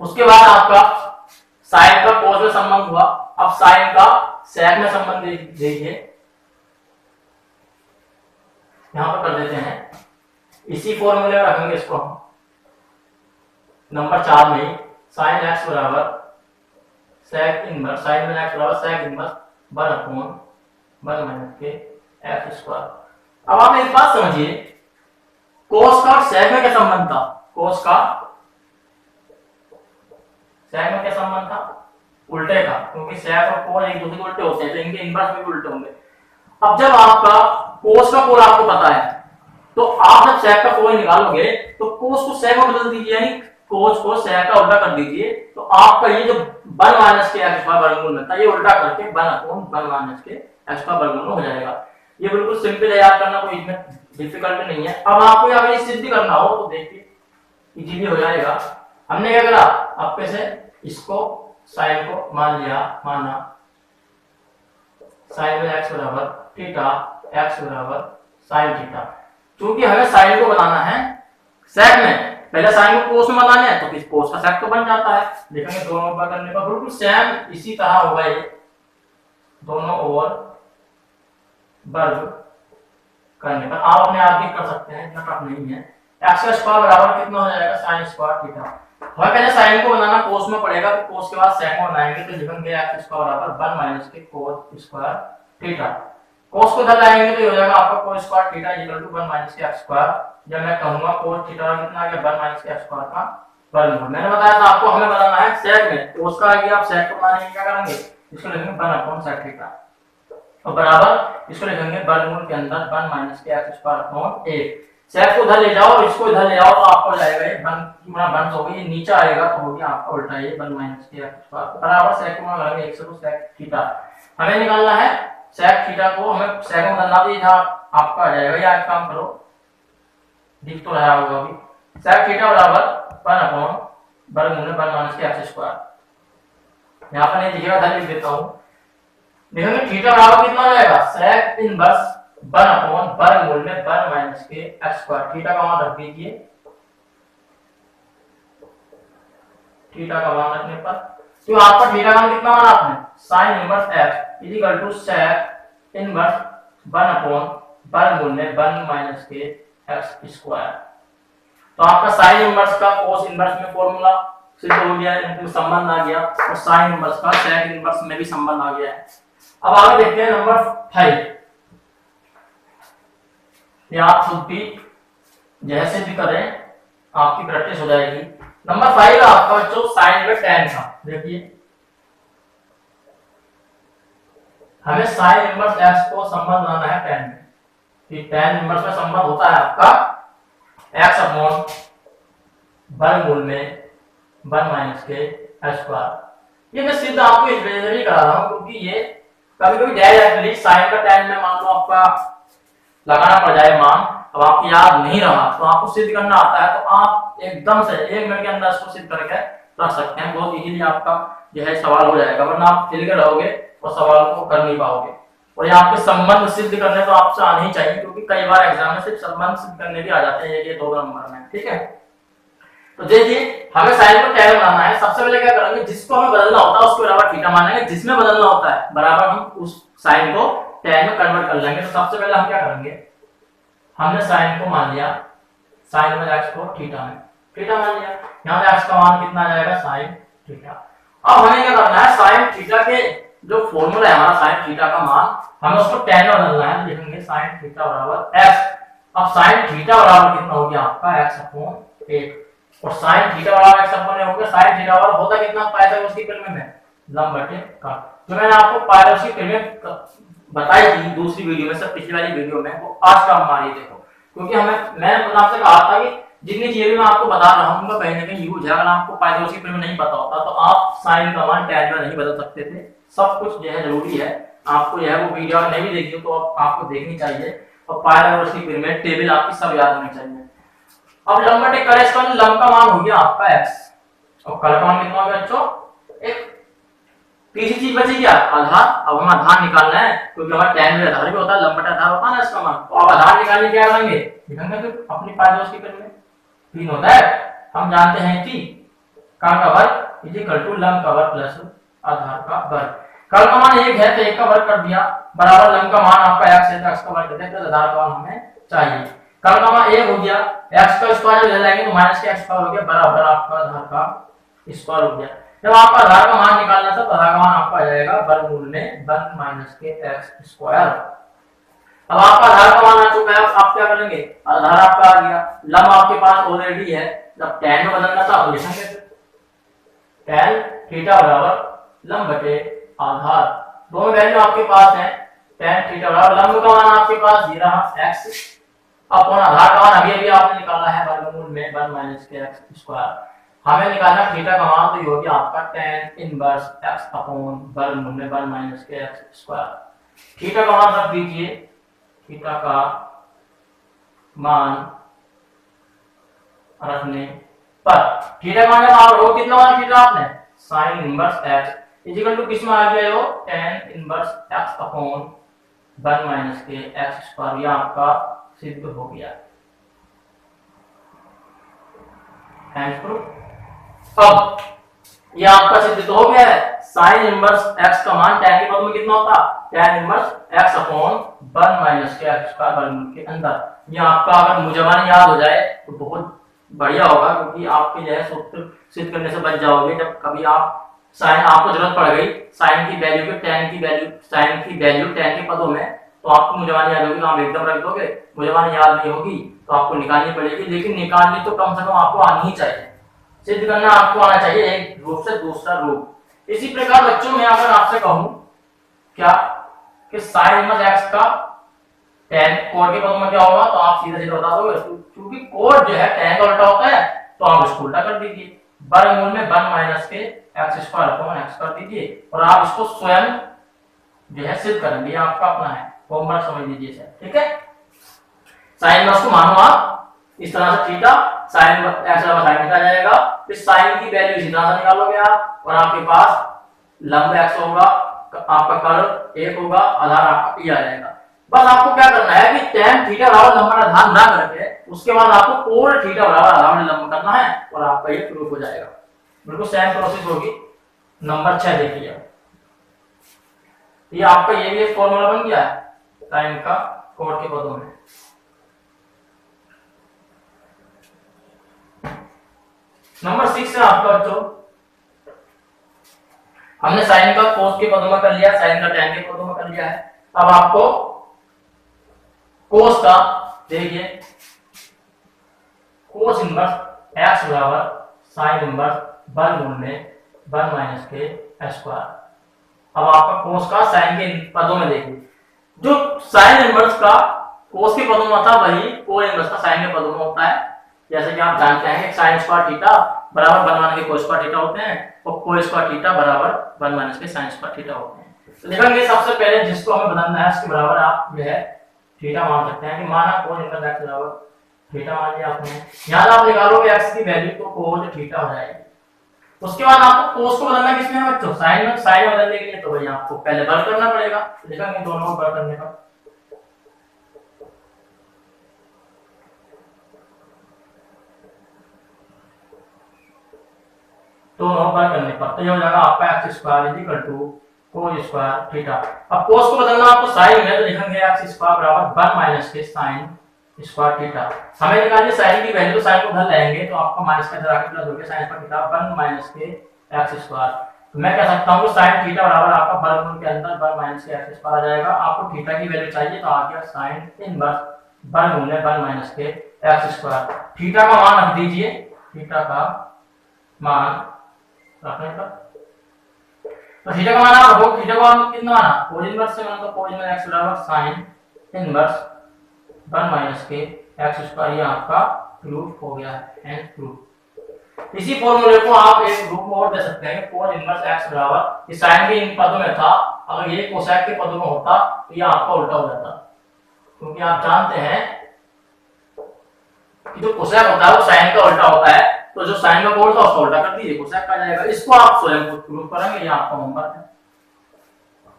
उसके बाद आपका साइन का कोस में संबंध हुआ, अब साइन का सेक में संबंध देखिए, यहां पर कर देते हैं, इसी फॉर्मूले में रखेंगे इसको हम नंबर 4 में, साइन x बराबर सेक इनवर्स, साइन में x बराबर सेक इनवर्स 1/1 माइनस के x²। अब आप एक बात समझिए, कोस का और सेक में क्या संबंध था, कोस का सेक में क्या संबंध था, उल्टे का, क्योंकि सेक और कोस एक दूसरे के उल्टे होते हैं तो इनके इनवर्स भी उल्टे होंगे। अब जब आपका कोस का कोण आपको पता है तो आप जब सेक का कोण निकालोगे तो कोस को सेक में बदल दीजिए, यानी कोस को sec का उल्टा कर दीजिए, तो आपका ये जो 1 माइनस के एक्स स्क्वायर वर्गमूल में था, ये उल्टा करके 1/1 माइनस के एक्स स्क्वायर वर्गमूल हो जाएगा। ये बिल्कुल सिंपल है, याद करना कोई इसमें डिफिकल्टी नहीं है। अब आपको यहाँ पे सिद्ध करना हो तो देखिए इजीली हो जाएगा। हमने क्या करा, आपके से इसको साइन को माना साइन में एक्स बराबर थीटा, एक्स बराबर साइन थीटा। क्योंकि हमें साइन को बनाना है सेक में, पहले साइन को कोस में बनाना है तो फिर कोस का सेक तो बन जाता है। देखेंगे दोनों ओवर करने पर बिल्कुल सेम इसी तरह होगा, ये दोनों ओवर वर्ग करने पर आप अपने आप भी कर सकते हैं, इतना टफ नहीं है। एक्स का स्क्वायर बराबर कितना हो जाएगा, साइन स्क्वायर थीटा। हमें पहले साइन को बनाना कोस में पड़ेगा, फिर कोस के बाद सेक को बनाएंगे, तो लिखेंगे एक्स स्क्वायर बराबर 1 माइनस के कोस स्क्वायर थीटा। कोस को इधर लाएंगे तो ये हो जाएगा आपका cos square theta equal to 1 minus के एक्स स्क्वायर। जब मैं कहूंगा कोस थीटा कितना आ गया, 1 माइनस के एक्स स्क्वायर का वर्गमूल। मैंने बताया था आपको हमें बनाना है सेक में, कोस का आ गया, आप सेक को बनाने क्या करेंगे, इसको लिखेंगे 1/sec थीटा और बराबर इसको लिखेंगे वर्गमूल के अंदर 1 माइनस के एक्स स्क्वायर अपॉन 1। सेक को इधर ले जाओ और इसको इधर ले आओ तो आपको हो जाएगा ये 1 गुना 1 हो गई, ये नीचे आएगा तो हो गया आपका उल्टा ये 1 माइनस के एक्स स्क्वायर बराबर सेक को लगाएंगे 1 से तो सेक थीटा। हमें निकालना है सेक थीटा को, हमें सेक में बदलना भी था, आपका आ जाएगा, ये आज काम करो, दिख तो रहा होगा अभी। सेक थीटा बराबर 1 अपॉन वर्गमूल में 1 माइनस के एक्स स्क्वायर। यहाँ पर नहीं दिखेगा, इधर लिख देता हूँ। देखेंगे थीटा बराबर कितना हो जाएगा, सेक इनवर्स 1 अपॉन वर्गमूल में 1 माइनस के एक्स स्क्वायर। थीटा का मान रख दीजिए, थीटा का मान रखने पर तो आपका थीटा का मान कितना माना आपने, sine inverse x is equal to sec inverse 1 upon वर्गमूल में 1 माइनस के एक्स स्क्वायर। तो आपका साइन इनवर्स का कोस इनवर्स में फॉर्मूला सिद्ध हो गया है, इनमें संबंध आ गया, और साइन इनवर्स का सेक इनवर्स में भी संबंध आ गया है। अब आगे देखते हैं नंबर 5। ये आप खुद भी जैसे भी करें आपकी प्रैक्टिस हो जाएगी। नंबर 5 आपका जो साइन में tan था, देखिए हमें साइन इनवर्स x को संबंध लाना है tan में। कि tan इनवर्स में संबंध होता है आपका x अपॉन वर्गमूल में 1 माइनस के एक्स स्क्वायर। ये मैं सिद्ध आपको इस वजह से भी करा रहा हूं क्योंकि ये कभी कभी डायरेक्टली साइन का tan में मान लो आपका लगाना पड़ जाए मान, अब आपको याद नहीं रहा तो आपको सिद्ध करना आता है तो आप एकदम से 1 मिनट के अंदर इसको सिद्ध करके रख सकते हैं, बहुत इजीली आपका जो है सवाल हो जाएगा, वरना आप हिल के रहोगे और सवाल को कर नहीं पाओगे। और यहाँ आपके संबंध सिद्ध करने तो आपसे आने ही चाहिए, क्योंकि कई बार एग्जाम में सिर्फ संबंध सिद्ध करने भी आ जाते हैं ये 2 नंबर में, ठीक है। तो देखिए हमें साइन को tan बनाना है, सबसे पहले क्या करेंगे, जिसको हमें बदलना होता है उसको बराबर थीटा मानेंगे, जिसमें बदलना होता है बराबर हम उस साइन को tan में कन्वर्ट कर लेंगे। तो सबसे पहले हम क्या करेंगे, हमने साइन को मान लिया, साइन में x को थीटा में, थीटा मान लिया, यहाँ पे x का मान कितना आ जाएगा, साइन थीटा। अब हमें क्या करना है, साइन थीटा के जो फॉर्मूला है हमारा साइन थीटा का मान, हमें उसको tan में बदलना है, लिखेंगे साइन थीटा बराबर x। अब साइन थीटा बराबर कितना हो गया आपका x अपॉन 1, और साइन थीटा बराबर x अपॉन 1 हो गया। साइन थीटा बराबर होता कितना, पाइथागोरस की प्रमेय में लंब बटे काट, जो मैंने आपको पाइथागोरस की प्रमेय बताई थी दूसरी वीडियो में, सब पिछली वाली वीडियो में, वो आज का हमारी देखो, क्योंकि मैंने आपसे कहा था कि जितनी चीजें भी मैं आपको बता रहा हूँ उनका कहीं ना कहीं यूज है। अगर आपको पाइथागोरस की प्रमेय नहीं पता होता तो आप साइन का मान tan में नहीं बदल सकते थे। सब कुछ जो है जरूरी है, आपको जो है वो वीडियो नहीं भी देखी तो आपको देखनी चाहिए, और पाइथागोरस की प्रमेय टेबल आपकी सब याद होनी चाहिए। अब लंब बटे कट, इसका लंब का मान हो गया आपका x, और कट का मान कितना हो गया बच्चों, एक तीसरी चीज बची क्या, आधार। अब हम आधार निकालना है, क्योंकि हमारा tan में आधार भी होता है, लंब बटे आधार होता है ना इसका मान। तो अब आधार निकालने क्या करेंगे, लिखेंगे फिर अपनी पाइथागोरस की प्रमेय, 3 होता है, हम जानते हैं कि का वर्ग इज इक्वल टू लंब का वर्ग प्लस आधार का वर्ग। कल का मान 1 है तो 1 का वर्ग कर दिया, बराबर लंब का मान आपका x है तो x का वर्ग कर दिया, प्लस आधार का मान हमें चाहिए। कल का मान 1 हो गया, x का स्क्वायर ले जाएंगे तो माइनस के x स्क्वायर हो गया, बराबर आपका आधार का स्क्वायर हो गया। जब आपका आधार का मान निकालना था तो आधार का मान आपका आ जाएगा वर्गमूल में 1 माइनस के एक्स स्क्वायर। अब आपका आधार का मान आ चुका है, आप क्या करेंगे, आधार आपका आ गया, लंब आपके पास ऑलरेडी है, जब tan में बदलना था तो लिखेंगे tan थीटा बराबर लंब बटे आधार, दोनों वैल्यू आपके पास है, tan थीटा बराबर लंब का मान आपके पास ये रहा x अपॉन आधार का मान अभी अभी आपने निकाला है वर्गमूल में 1 माइनस के एक्स स्क्वायर। हमें निकालना थीटा का मान, तो ये हो गया आपका tan इनवर्स x अपॉन वर्गमूल में 1 माइनस के एक्स स्क्वायर। थीटा का मान रख दीजिए, थीटा का मान रखने पर थीटा का मान जब आप रो कितना मान थीटा आपने sin inverse x equal to किस में आ गया, हो tan inverse x upon 1 minus के एक्स स्क्वायर। ये आपका सिद्ध हो गया। अब ये आपका सिद्ध तो हो गया है। साइन इनवर्स x का मान tan के पद में कितना होता है, tan inverse x upon 1 minus के एक्स स्क्वायर वर्गमूल के अंदर। ये आपका अगर मुझमान याद हो जाए तो बहुत बढ़िया होगा, क्योंकि आपके जो है सूत्र सिद्ध करने से बच जाओगे। जब कभी आप साइन आपको जरूरत पड़ गई साइन की वैल्यू के tan की वैल्यू साइन की वैल्यू tan के पदों में, तो आपको मुझमान याद होगी तो आप एकदम रख दोगे। मुझमान याद नहीं होगी तो आपको निकालनी पड़ेगी, लेकिन निकालनी तो कम से कम आपको आनी ही चाहिए। सिद्ध करना आपको आना चाहिए एक रूप से दूसरा रूप। इसी प्रकार बच्चों में अगर आपसे कहूं क्या कि साइन इनवर्स x का tan कोड के पदों में क्या होगा, तो आप सीधे सीधे बता दोगे, क्योंकि कोड जो है tan का उल्टा होता है, तो आप इसको उल्टा कर दीजिए। वर्गमूल में 1 माइनस के एक्स स्क्वायर अपॉन x कर दीजिए, और आप इसको स्वयं जो है सिद्ध करेंगे। आपका अपना है, होमवर्क समझ लीजिए सर, ठीक है। साइन इनवर्स को मानो आप इस तरह से थीटा साइन एक्स बराबर साइन थीटा जाएगा, फिर साइन की वैल्यू इसी तरह से निकालोगे आप, और आपके पास लंब एक्स होगा, आपका कर्व 1 होगा, आधार आपका ई आ जाएगा। बस आपको क्या करना है कि tan थीटा बराबर लंब का आधार ना करके उसके बाद आपको कोण थीटा बराबर आधार में लंब करना है, और आपका ये प्रूफ हो जाएगा। बिल्कुल सेम प्रोसेस होगी। नंबर 6 देखिए, ये आपका ये भी एक फॉर्मूला बन गया है टाइम का कोण के पदों में। नंबर 6 है आपका जो हमने साइन का कोस के पदों में कर लिया, साइन का tan के पदों में कर लिया है। अब आपको कोस का देखिए, कोस इनवर्स x बराबर साइन इनवर्स वर्गमूल में 1 माइनस के स्क्वायर। अब आपका कोस का साइन के पदों में देखिए, जो साइन इनवर्स का कोस के पदों में था वही कोस इनवर्स का साइन के पदों में होता है। जैसे कि आप जानते हैं साइन स्क्वायर थीटा बराबर 1 माइनस के कोस स्क्वायर थीटा होते हैं, और कोस स्क्वायर थीटा बराबर 1 माइनस के साइन स्क्वायर थीटा होते हैं। तो देखेंगे सबसे पहले जिसको हमें बदलना है उसके बराबर आप जो है थीटा मान सकते हैं कि माना कोस इनवर्स x बराबर थीटा मान लिया आपने। यहां आप निकालोगे x की वैल्यू तो कोस थीटा हो जाएगी। उसके बाद आपको कोस को बदलना किसमें है बच्चों, साइन में। साइन बदलने के लिए तो भाई आपको पहले वर्ग करना पड़ेगा। देखेंगे दोनों को वर्ग करने का, दोनों वर्ग करने पर तो ये हो जाएगा आपका x square equal to cos square theta. अब कोस को बदलना आपको साइन में, तो लिखेंगे x स्क्वायर बराबर 1 माइनस के साइन स्क्वायर थीटा। हमें निकालनी साइन की वैल्यू, तो साइन को उधर लाएंगे तो आपका माइनस का इधर आके प्लस हो गया साइन स्क्वायर थीटा 1 माइनस के x स्क्वायर। तो मैं कह सकता हूं कि साइन थीटा बराबर आपका वर्गमूल के अंदर 1 माइनस के x स्क्वायर आ जाएगा। आपको थीटा की वैल्यू चाहिए तो आ गया साइन इनवर्स वर्गमूल में 1 माइनस के x स्क्वायर। थीटा का मान रख दीजिए, थीटा का मान रखने पर तो थीटा का मान आप रखो, थीटा का मान कितना आना, कोस इनवर्स से मतलब कोस इनवर्स x बराबर sin इनवर्स 1 माइनस के x स्क्वायर। ये आपका प्रूफ हो गया है, एंड प्रूफ। इसी फॉर्मूले को आप एक रूप में और दे सकते हैं, कोस इनवर्स x बराबर ये sin के इन पदों में था, अगर ये कोसेक के पदों में होता तो ये आपका उल्टा हो जाता, क्योंकि आप जानते हैं कि जो कोसेक होता है वो sin का उल्टा होता है, तो जो साइन का कोड था उसको उल्टा कर दीजिए, कोसेक आ जाएगा। इसको आप स्वयं प्रूफ करेंगे, ये आपका होमवर्क है।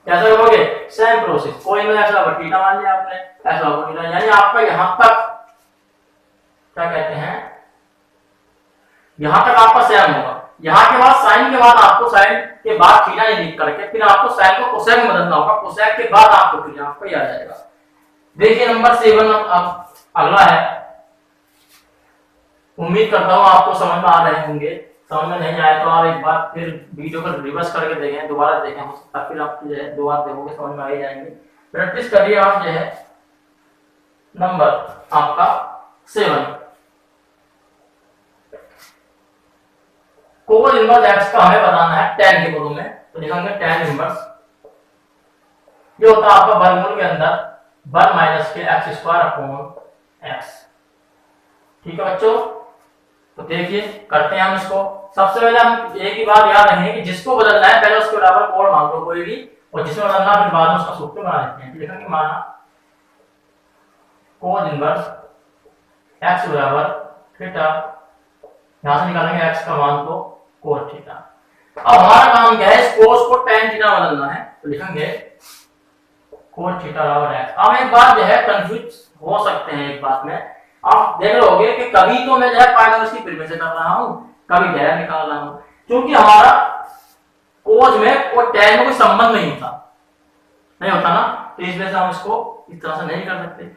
कैसे करोगे, सेम प्रोसेस। कोई में ऐसा थीटा मान लिया आपने, ऐसा थीटा, यानी आपका यहां तक क्या कहते हैं, यहां तक आपका सेम होगा। यहां के बाद साइन के बाद आपको साइन के बाद थीटा नहीं लिख करके फिर आपको साइन को कोसेक में बदलना होगा, कोसेक के बाद आपको थीटा आपको याद आ जाएगा। देखिए नंबर 7 अब अगला है। उम्मीद करता हूं आपको समझ में आ रहे होंगे। समझ में नहीं आया तो आप एक बार फिर वीडियो को रिवर्स करके देखें, दोबारा देखें, हो सकता है फिर आप जो है 2 बार देखोगे समझ में आ ही जाएंगे। प्रैक्टिस करिए आप जो है। नंबर आपका 7, कोस इनवर्स x का हमें बताना है tan के पदों में, तो लिखेंगे tan इनवर्स ये होता है आपका वर्गमूल के अंदर 1 माइनस के x स्क्वायर अपॉन x। ठीक है बच्चों, तो देखिए करते हैं हम इसको। सबसे पहले हम एक ही बात याद रखेंगे कि जिसको बदलना है पहले उसके बराबर कोड मान लो कोई भी, और जिसमें बदलना फिर बाद में उसका सूत्र बना लेते हैं। लिखेंगे माना कोस इनवर्स x बराबर थीटा, यहां से निकालेंगे x का मान तो कोस थीटा। अब हमारा काम क्या है, इस कोस को tan थीटा बदलना है, तो लिखेंगे कोस थीटा बराबर x। अब एक बात जो है कंफ्यूज हो सकते हैं, एक बात में आप देख लोगे कि कभी तो मैं जो है पाइथन की प्रीमियस से कर रहा हूं, कभी डायरेक्ट निकाल रहा हूं, क्योंकि हमारा कोस में और tan में कोई संबंध नहीं होता ना, तो इस वजह से हम इसको इस तरह से नहीं कर सकते।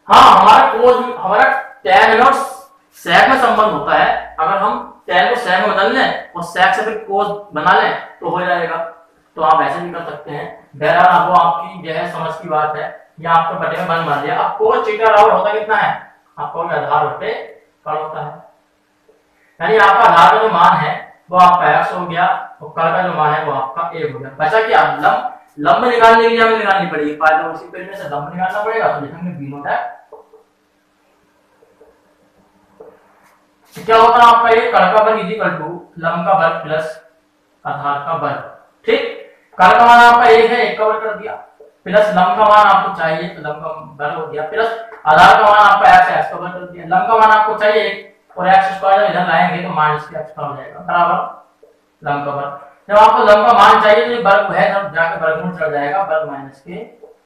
हाँ, हमारा कोस हमारा tan और sec में संबंध होता है, अगर हम tan को sec में बदल लें और sec से फिर कोस बना लें तो हो जाएगा, तो आप ऐसे भी कर सकते हैं। बहरहाल वो आपकी जो है समझ की बात है, या आपके बटे में बन मान लिया। अब कोस थीटा बराबर होता कितना है, आपको आधार बटे कल होता है, यानी आपका आधार का जो मान है वो आपका x हो गया और कल का जो मान है वो आपका a हो गया। बचा क्या, लंब निकालने के लिए हमें निकालनी पड़ेगी, पाइथन उसी पेज में से लंब निकालना पड़ेगा, तो लिखेंगे b नॉट है। क्या होता है आपका ये कल का वर्ग इक्वल टू लंब का वर्ग प्लस आधार का वर्ग। ठीक, कल का मान आपका 1 है, 1 का वर्ग कर दिया, प्लस लंब का मान आपको चाहिए तो लंब का वर्ग हो गया, प्लस आधार का मान आपका x है, x का वर्ग कर दिया, लंब का मान आपको चाहिए 1 और x स्क्वायर जब इधर लाएंगे तो माइनस के x हो जाएगा बराबर लंब का वर्ग। जब आपको लंब का मान चाहिए तो ये वर्ग है, तब जाके वर्गमूल चढ़ जाएगा वर्ग माइनस के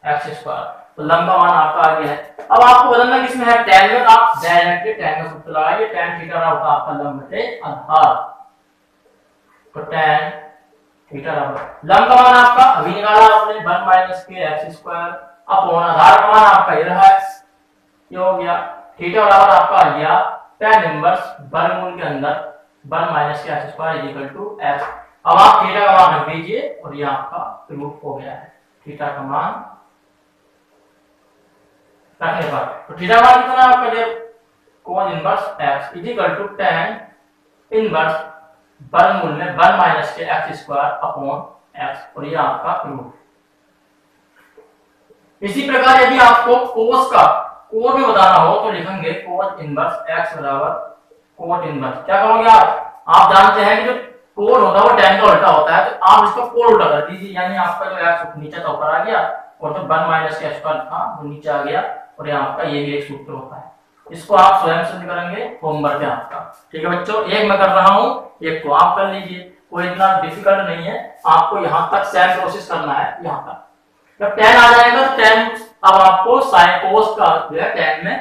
x स्क्वायर, तो लंब का मान आपका आ गया है। अब आपको बदलना किसमें है, tan में, आप डायरेक्टली tan का सूत्र लगाइए, tan थीटा होता है आपका लंब बटे आधार, तो tan थीटा बराबर लंब का मान आपका अभी निकाला आपने वर्ग माइनस के x स्क्वायर अपॉन आधार का मान आपका ये रहा x, ये हो गया, थीटा बराबर आपका आ गया tan इनवर्स वर्गमूल के अंदर वर्ग माइनस के x square equal to x। अब आप थीटा का मान रख दीजिए और ये आपका प्रूफ हो गया है, थीटा का मान रखने पर, तो थीटा मान कितना है आपका, cos inverse x equal to tan inverse वर्गमूल में वर्ग माइनस के x स्क्वायर अपॉन x, और ये आपका प्रूफ। इसी प्रकार यदि आपको कोस का कोड भी बताना हो तो लिखेंगे कोस इनवर्स x बराबर कोट इनवर्स। क्या करोगे आप जानते हैं कि जो कोड होता है वो tan का उल्टा होता है, तो आप इसका कोड उल्टा कर दीजिए, यानी आपका जो x नीचे था ऊपर आ गया और जो वर्ग माइनस के स्क्वायर था वो नीचे आ गया, और यहाँ आपका ये भी एक सूत्र होता है। इसको आप स्वयं सिद्ध करेंगे होमवर्क है आपका। ठीक है बच्चों, एक मैं कर रहा हूँ, एक को आप कर लीजिए, कोई इतना डिफिकल्ट नहीं है, आपको यहाँ तक सेम प्रोसेस करना है। यहाँ तक जब tan आ जाएगा तो tan, अब आपको साइन कोस का जो है tan में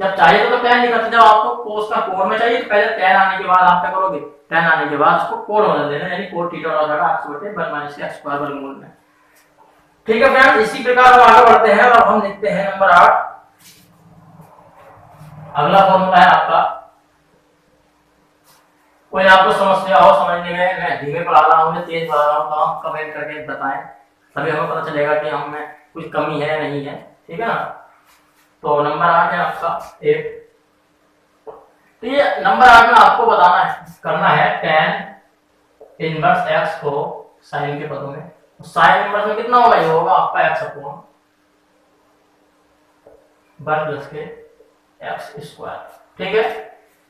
जब चाहिए तो tan लिखते, जब आपको कोस का कोड में चाहिए तो पहले tan आने के बाद आप क्या करोगे, tan आने के बाद उसको कोड बदल देना, यानी कोड थीटा हो जाएगा x बटे वर्ग माइनस के स्क्वायर वर्गमूल में। ठीक है फ्रेंड्स, इसी प्रकार हम आगे बढ़ते हैं और हम लिखते हैं नंबर 8। अगला फॉर्मूला है आपका, कोई आपको समस्या हो समझने में, मैं धीमे पढ़ा रहा हूँ या तेज पढ़ा रहा हूँ, तो आप कमेंट करके बताएं, तभी हमें पता चलेगा कि हम में कुछ कमी है या नहीं है। ठीक है ना, तो नंबर 8 है आपका 8। तो ये नंबर 8 में आपको बताना है, करना है tan इनवर्स x को साइन के पदों में, साइन इनवर्स में कितना होगा, ये होगा आपका x अपॉन वर्ग प्लस के x स्क्वायर। ठीक है,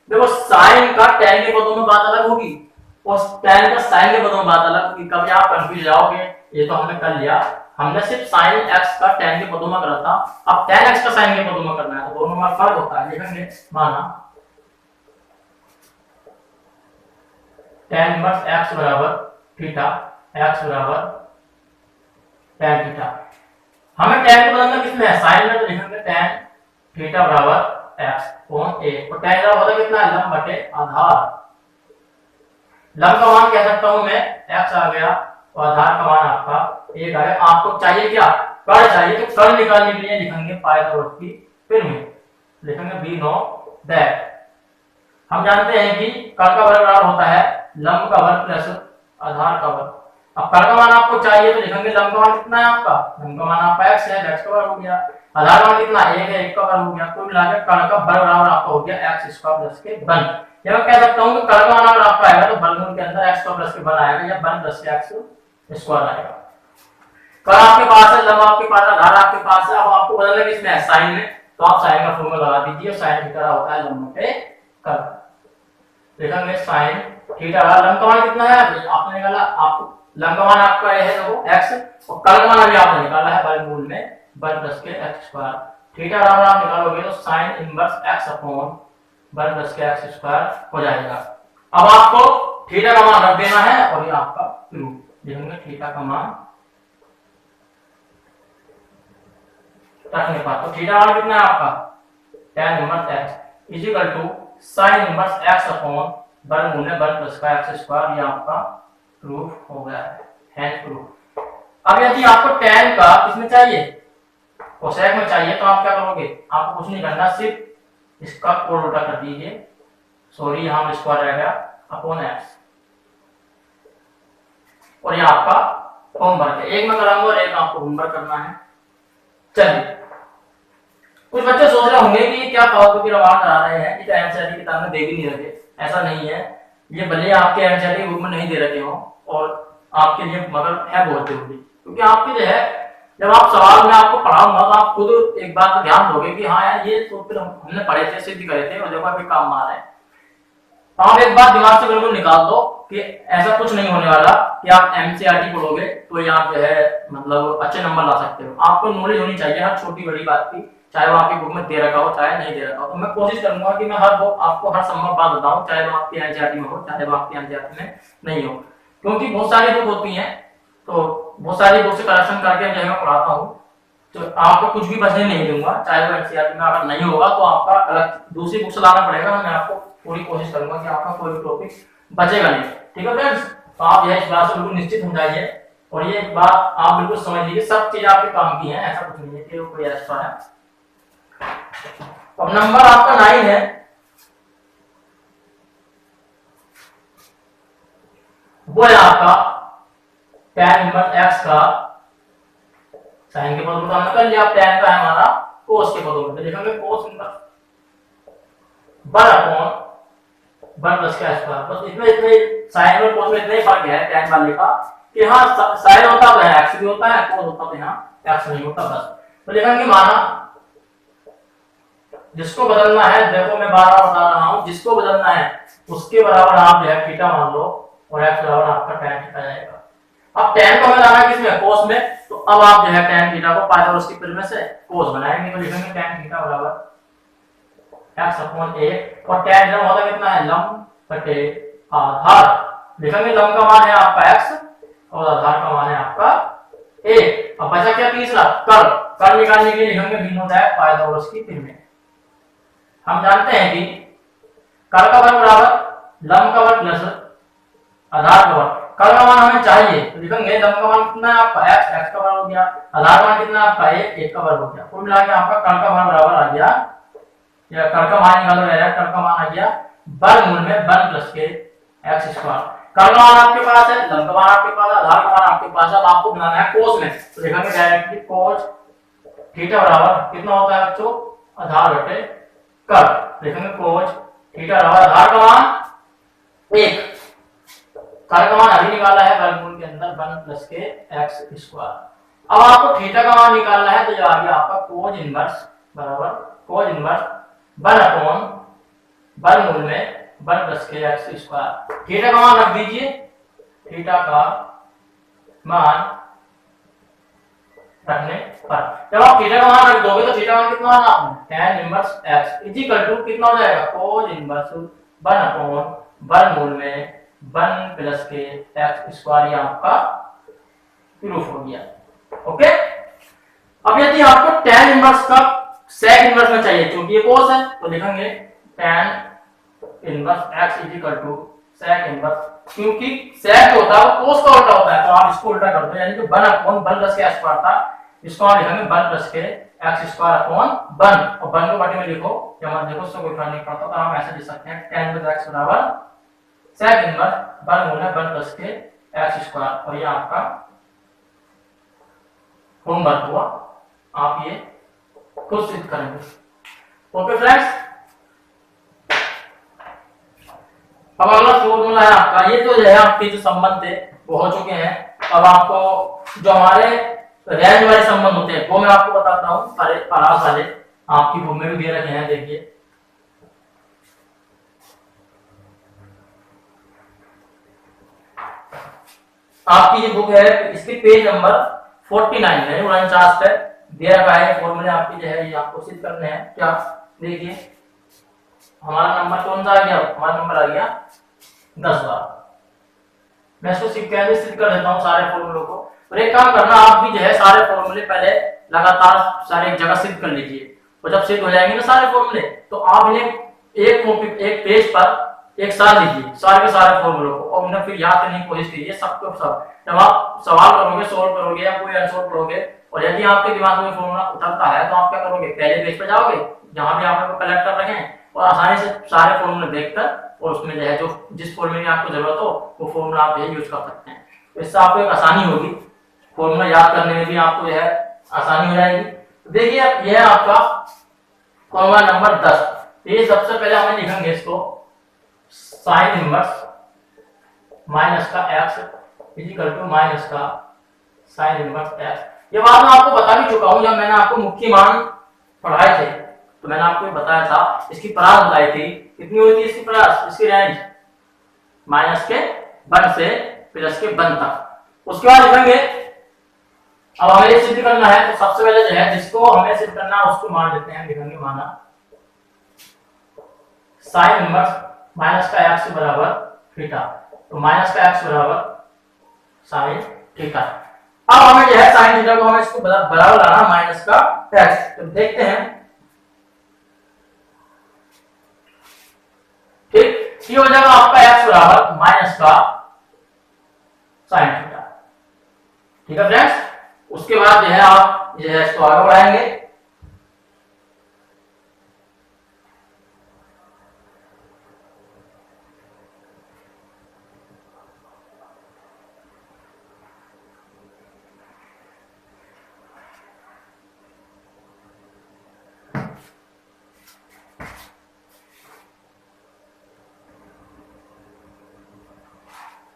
देखो साइन का tan के पदों में बात अलग होगी और tan का साइन के पदों में बात अलग होगी, कभी आप कंफ्यूज जाओगे। ये तो हमने कर लिया, हमने सिर्फ sin x का tan के पदों में करा था, अब tan x का sin के पदों में करना है, तो दोनों में फर्क होता है। लिखेंगे माना tan इनवर्स x बराबर थीटा, x बराबर tan थीटा, हमें tan को बदलना किसमें है, sin में, तो लिखेंगे tan थीटा बराबर x कोण a, और tan का होता कितना है, लंब बटे आधार। लंब का मान कह सकता हूं मैं x आ गया और आधार का मान आपका 1 आ गया। आपको चाहिए क्या, कर्ण चाहिए, तो कर्ण निकालने के लिए लिखेंगे पाइथागोरस की पिरामिड, लिखेंगे बी नो दैट। हम जानते हैं कि कर्ण का वर्ग बराबर होता है लंब का वर्ग प्लस आधार का वर्ग। अब कर्ण का मान आपको चाहिए तो लिखेंगे लंब का मान कितना है आपका, लंब का मान आपका x है, x का वर्ग हो गया, आधार का मान कितना 1 है, 1 का वर्ग हो गया, कुल मिलाकर कर्ण का वर्ग बराबर आपका हो गया x स्क्वायर प्लस के वन। या मैं कह सकता हूं कि कर्ण का मान अगर आपका आएगा तो वर्गमूल के अंदर x स्क्वायर प्लस के वन आएगा या वन प्लस के x स्क्वायर आएगा। कर्ण आपके पास है, लंब आपके पास है, आधार आपके पास है, अब आपको बदलना किसमें है, साइन में, तो आप साइन का फॉर्मूला लगा दीजिए, साइन थीटा होता है लंब बटे कर्ण, लिखेंगे साइन थीटा का लंब का मान कितना है आपने निकाला, आपको लंब का मान आपका ये है देखो x, और कर्ण का मान भी आपने निकाला है वर्गमूल में 1 प्लस के x स्क्वायर। थीटा का मान आप निकालोगे तो sin inverse x upon 1 plus के x स्क्वायर हो जाएगा। अब आपको थीटा का मान रख देना है और ये आपका प्रूफ लिखेंगे। थीटा का मान रखने पर तो थीटा मान कितना है आपका tan inverse x equal to sin inverse x upon वर्गमूल में 1 प्लस का x स्क्वायर, ये आपका प्रूफ हो गया है, हैंड प्रूफ। अब यदि आपको tan का किसमें चाहिए कोसेक में चाहिए तो आप क्या करोगे, आपको कुछ नहीं करना, सिर्फ इसका कोड उल्टा कर दीजिए, सॉरी यहाँ स्क्वायर रह गया अपॉन x, और ये आपका होमवर्क है। एक मैं कराऊंगा और एक आपको होमवर्क करना है। चलिए कुछ बच्चे सोच रहे होंगे कि क्या फालतू की रवान करा रहे हैं, ये एनसीईआरटी किताब में दे भी नहीं रखे। ऐसा नहीं है, ये भले आपके एनसीईआरटी बुक में नहीं दे रखे हो और आपके लिए मगर है बहुत जरूरी, क्योंकि आपके जो है जब आप सवाल में आपको पढ़ाऊंगा तो आप खुद एक बात ध्यान दोगे कि हाँ यार ये सूत्र हमने पढ़े थे, सिद्ध करे थे और देखो अभी काम आ रहा है। आप एक बात दिमाग से बिल्कुल निकाल दो कि ऐसा कुछ नहीं होने वाला कि आप एनसीईआरटी पढ़ोगे तो ये आप जो है मतलब अच्छे नंबर ला सकते हो। आपको नॉलेज होनी चाहिए हर छोटी बड़ी बात की, चाहे वो आपकी बुक में दे रखा हो चाहे नहीं दे रखा हो। तो मैं कोशिश करूंगा कि मैं हर वो आपको हर संभव बात बताऊं, चाहे वो आपकी एनसीईआरटी में हो चाहे वो आपकी एनसीईआरटी में नहीं हो, क्योंकि बहुत सारी बुक होती हैं तो बहुत सारी बुक से कलेक्शन करके जो है मैं पढ़ाता हूँ, तो आपको कुछ भी बचने नहीं दूंगा। चाहे वो एनसीईआरटी में अगर नहीं होगा तो आपका अलग दूसरी बुक से लाना पड़ेगा, मैं आपको पूरी कोशिश करूंगा कि आपका कोई भी टॉपिक बचेगा नहीं। ठीक है फ्रेंड्स, तो आप यह इस बात से बिल्कुल निश्चित हो जाइए और ये बात आप बिल्कुल समझ लीजिए, सब चीज आपके काम की है, ऐसा कुछ नहीं है कि वो कोई एक्स्ट्रा है। अब नंबर आपका 9 है, वो है आपका tan इनवर्स x का साइन के पदों में काम कर लिया, tan का है हमारा cos के पदों में, तो लिखेंगे cos इनवर्स 1 अपॉन 1 प्लस का स्क्वायर। बस इतने साइन और cos में इतना ही फर्क है tan वाले का कि हाँ साइन होता तो है x भी होता है, cos होता तो यहाँ x नहीं होता बस। तो लिखेंगे माना जिसको बदलना है, देखो मैं बार बार बता रहा हूं, जिसको बदलना है उसके बराबर आप जो है थीटा मान लो और x बराबर आपका tan थीटा जाएगा। अब tan को बनाना है किसमें cos में, तो अब आप जो है tan थीटा को पाइथागोरस की फिर में से cos बनाएंगे तो लिखेंगे tan थीटा बराबर x अपॉन a, और tan जब होता कितना है लंब बटे आधार, लिखेंगे लंब का मान है आपका x और आधार का मान है आपका a। अब बचा क्या तीसरा कर्ल, कर्ल निकालने के लिए लिखेंगे v नॉट है पाइथागोरस की फिर में। हम जानते हैं कि कर्ल का वर्ग बराबर लंब का वर्ग प्लस आधार का वर्ग। कर्ल का मान हमें चाहिए तो लिखेंगे लंब का मान कितना है आपका x, x का वर्ग हो गया, आधार का मान कितना है आपका 1, 1 का वर्ग हो गया, कुल मिला के आपका कर्ल का मान बराबर आ गया, या कर्ल का मान निकालो गया, कर्ल का मान आ गया वर्गमूल में 1 प्लस के x स्क्वायर। कर्ल का मान आपके पास है, लंब का मान आपके पास है, आधार का मान आपके पास है, अब आपको बनाना है cos में, तो लिखेंगे डायरेक्टली cos थीटा बराबर कितना होता है बच्चों आधार बटे कर्ल, लिखेंगे cos थीटा बराबर आधार का मान 1, कर्ल का मान अभी निकाला है वर्गमूल के अंदर 1 प्लस के x स्क्वायर। अब आपको थीटा का मान निकालना है तो जो आ गया आपका cos इनवर्स बराबर cos इनवर्स 1 अपॉन वर्गमूल में 1 प्लस के x स्क्वायर। थीटा का मान रख दीजिए, थीटा का मान रखने पर जब आप थीटा का मान रख दोगे तो थीटा मान कितना आना आपने tan inverse x equal to कितना हो जाएगा cos इनवर्स 1 अपॉन वर्गमूल में 1 प्लस के x स्क्वायर, ये आपका प्रूफ हो गया। ओके, अब यदि आपको tan इनवर्स का sec इनवर्स में चाहिए क्योंकि ये cos है तो लिखेंगे tan inverse x equal to sec inverse, क्योंकि sec जो होता है वो cos का उल्टा होता है तो आप इसको उल्टा कर दो, यानी कि 1 अपॉन 1 प्लस के स्क्वायर था, इसको आप लिखेंगे 1 प्लस के x स्क्वायर अपॉन 1, और 1 को बटे में लिखो या मत देखो उससे कोई फर्क नहीं पड़ता, तो हम ऐसे लिख सकते हैं tan प्लस x बराबर sec इनवर्स वर्गमूल में 1 प्लस के x स्क्वायर, और ये आपका होमवर्क हुआ, आप ये खुद सिद्ध करेंगे। ओके फ्रेंड्स, अब अगला फॉर्मूला है आपका, ये तो जो है आपके जो संबंध थे वो हो चुके हैं। अब आपको जो हमारे रेंज वाले संबंध होते हैं वो मैं आपको बताता हूँ, सारे परास वाले आपकी बुक में भी दे रखे हैं, देखिए आपकी जो बुक है इसके पेज नंबर 49 है, 49 पे दे रखा है फॉर्मूले आपकी जो है ये आपको सिद्ध करने हैं। क्या देखिए हमारा नंबर कौन सा आ गया, हमारा नंबर आ गया 10 बार। मैं इसको कैसे सिद्ध कर देता हूँ सारे फॉर्मूलों को। और एक काम करना, आप भी जो है सारे फॉर्मूले पहले लगातार सारे एक जगह सिद्ध कर लीजिए, और जब सिद्ध हो जाएंगे ना सारे फॉर्मूले तो आप इन्हें एक कॉपी एक पेज पर एक साथ लिखिए सारे के सारे फॉर्मूलों को, और उन्हें फिर याद करने की कोशिश कीजिए सबको सब। जब आप सवाल करोगे सोल्व करोगे या कोई आंसर करोगे और यदि आपके दिमाग में फॉर्मूला उतरता है तो आप क्या करोगे, पहले पेज पर जाओगे जहां भी आपने कलेक्ट कर रखे हैं और आसानी से सारे फॉर्मूले देखकर और उसमें जो है जो जिस फॉर्मूले की आपको जरूरत हो वो फॉर्मूला आप यही यूज कर सकते हैं। तो इससे आपको एक आसानी होगी, फॉर्मूला याद करने में भी आपको जो है आसानी हो जाएगी। तो देखिए यह है आपका फॉर्मूला नंबर 10। ये सबसे पहले हमें लिखेंगे इसको साइन इनवर्स माइनस का एक्स इक्वल टू माइनस का साइन इनवर्स एक्स। ये बात मैं आपको बता भी चुका हूं जब मैंने आपको मुख्य मान पढ़ाए थे, तो मैंने आपको बताया था इसकी परास बताई थी कितनी होती है इसकी परास, इसकी रेंज माइनस के 1 से प्लस के 1 तक। उसके बाद लिखेंगे अब हमें ये सिद्ध करना है, तो सबसे पहले जो है जिसको हमें सिद्ध करना है उसको मान लेते हैं, लिखेंगे माना साइन इनवर्स माइनस का एक्स बराबर थीटा, तो माइनस का एक्स बराबर साइन थीटा। अब हमें जो है साइन थीटा को हमें इसको बराबर लाना माइनस का एक्स, तो देखते हैं ठीक, ये हो जाएगा आपका एक्स बराबर माइनस का साइन थीटा। ठीक है फ्रेंड्स, उसके बाद जो है आप जो है इसको आगे बढ़ाएंगे,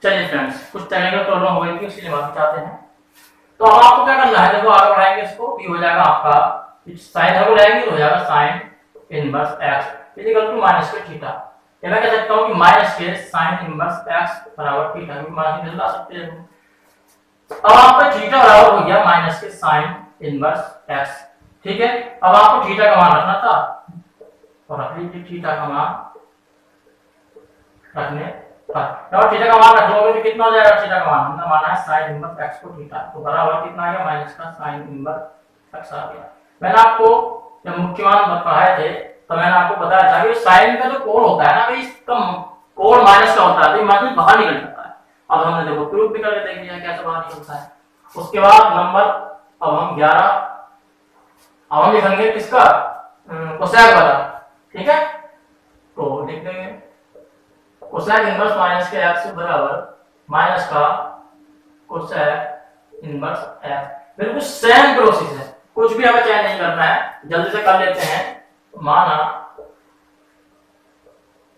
चलिए फ्रेंड्स कुछ टेक्निकल प्रॉब्लम हो गई थी इसलिए माफी चाहते हैं। तो अब आपको क्या करना है, देखो आगे बढ़ाएंगे इसको, ये हो जाएगा आपका साइन आगे बढ़ाएंगे तो हो जाएगा sine inverse x equal to minus के थीटा। ये मैं कह सकता हूं कि माइनस के साइन इनवर्स x बराबर थीटा, क्योंकि माइनस निकल सकते हैं। अब आपका थीटा बराबर हो गया माइनस के साइन इनवर्स x। ठीक है, अब आपको थीटा का मान रखना था और रख लीजिए थीटा का मान रखने और थीटा का मान रख लोगे तो कितना हो जाएगा, थीटा का मान हमने माना है साइन इनवर्स x को थीटा, तो बराबर कितना आ गया माइनस का साइन इनवर्स x आ गया। मैंने आपको जब मुख्य मान पढ़ाए थे तो मैंने आपको बताया था कि साइन का जो कोण होता है ना भाई, इसका कोण माइनस का होता है तो माइनस बाहर निकल जाता है। अब हमने देखो प्रूफ भी करके देख लिया कैसे बाहर निकलता है। उसके बाद नंबर अब हम 11 अब हम लिखेंगे किसका, कोसेक वाला। ठीक है, तो लिख देंगे कोसेक इनवर्स माइनस के x बराबर माइनस का कोसेक इनवर्स x। बिल्कुल सेम प्रोसेस है, कुछ भी हमें चेंज नहीं करना है, जल्दी से कर लेते हैं। माना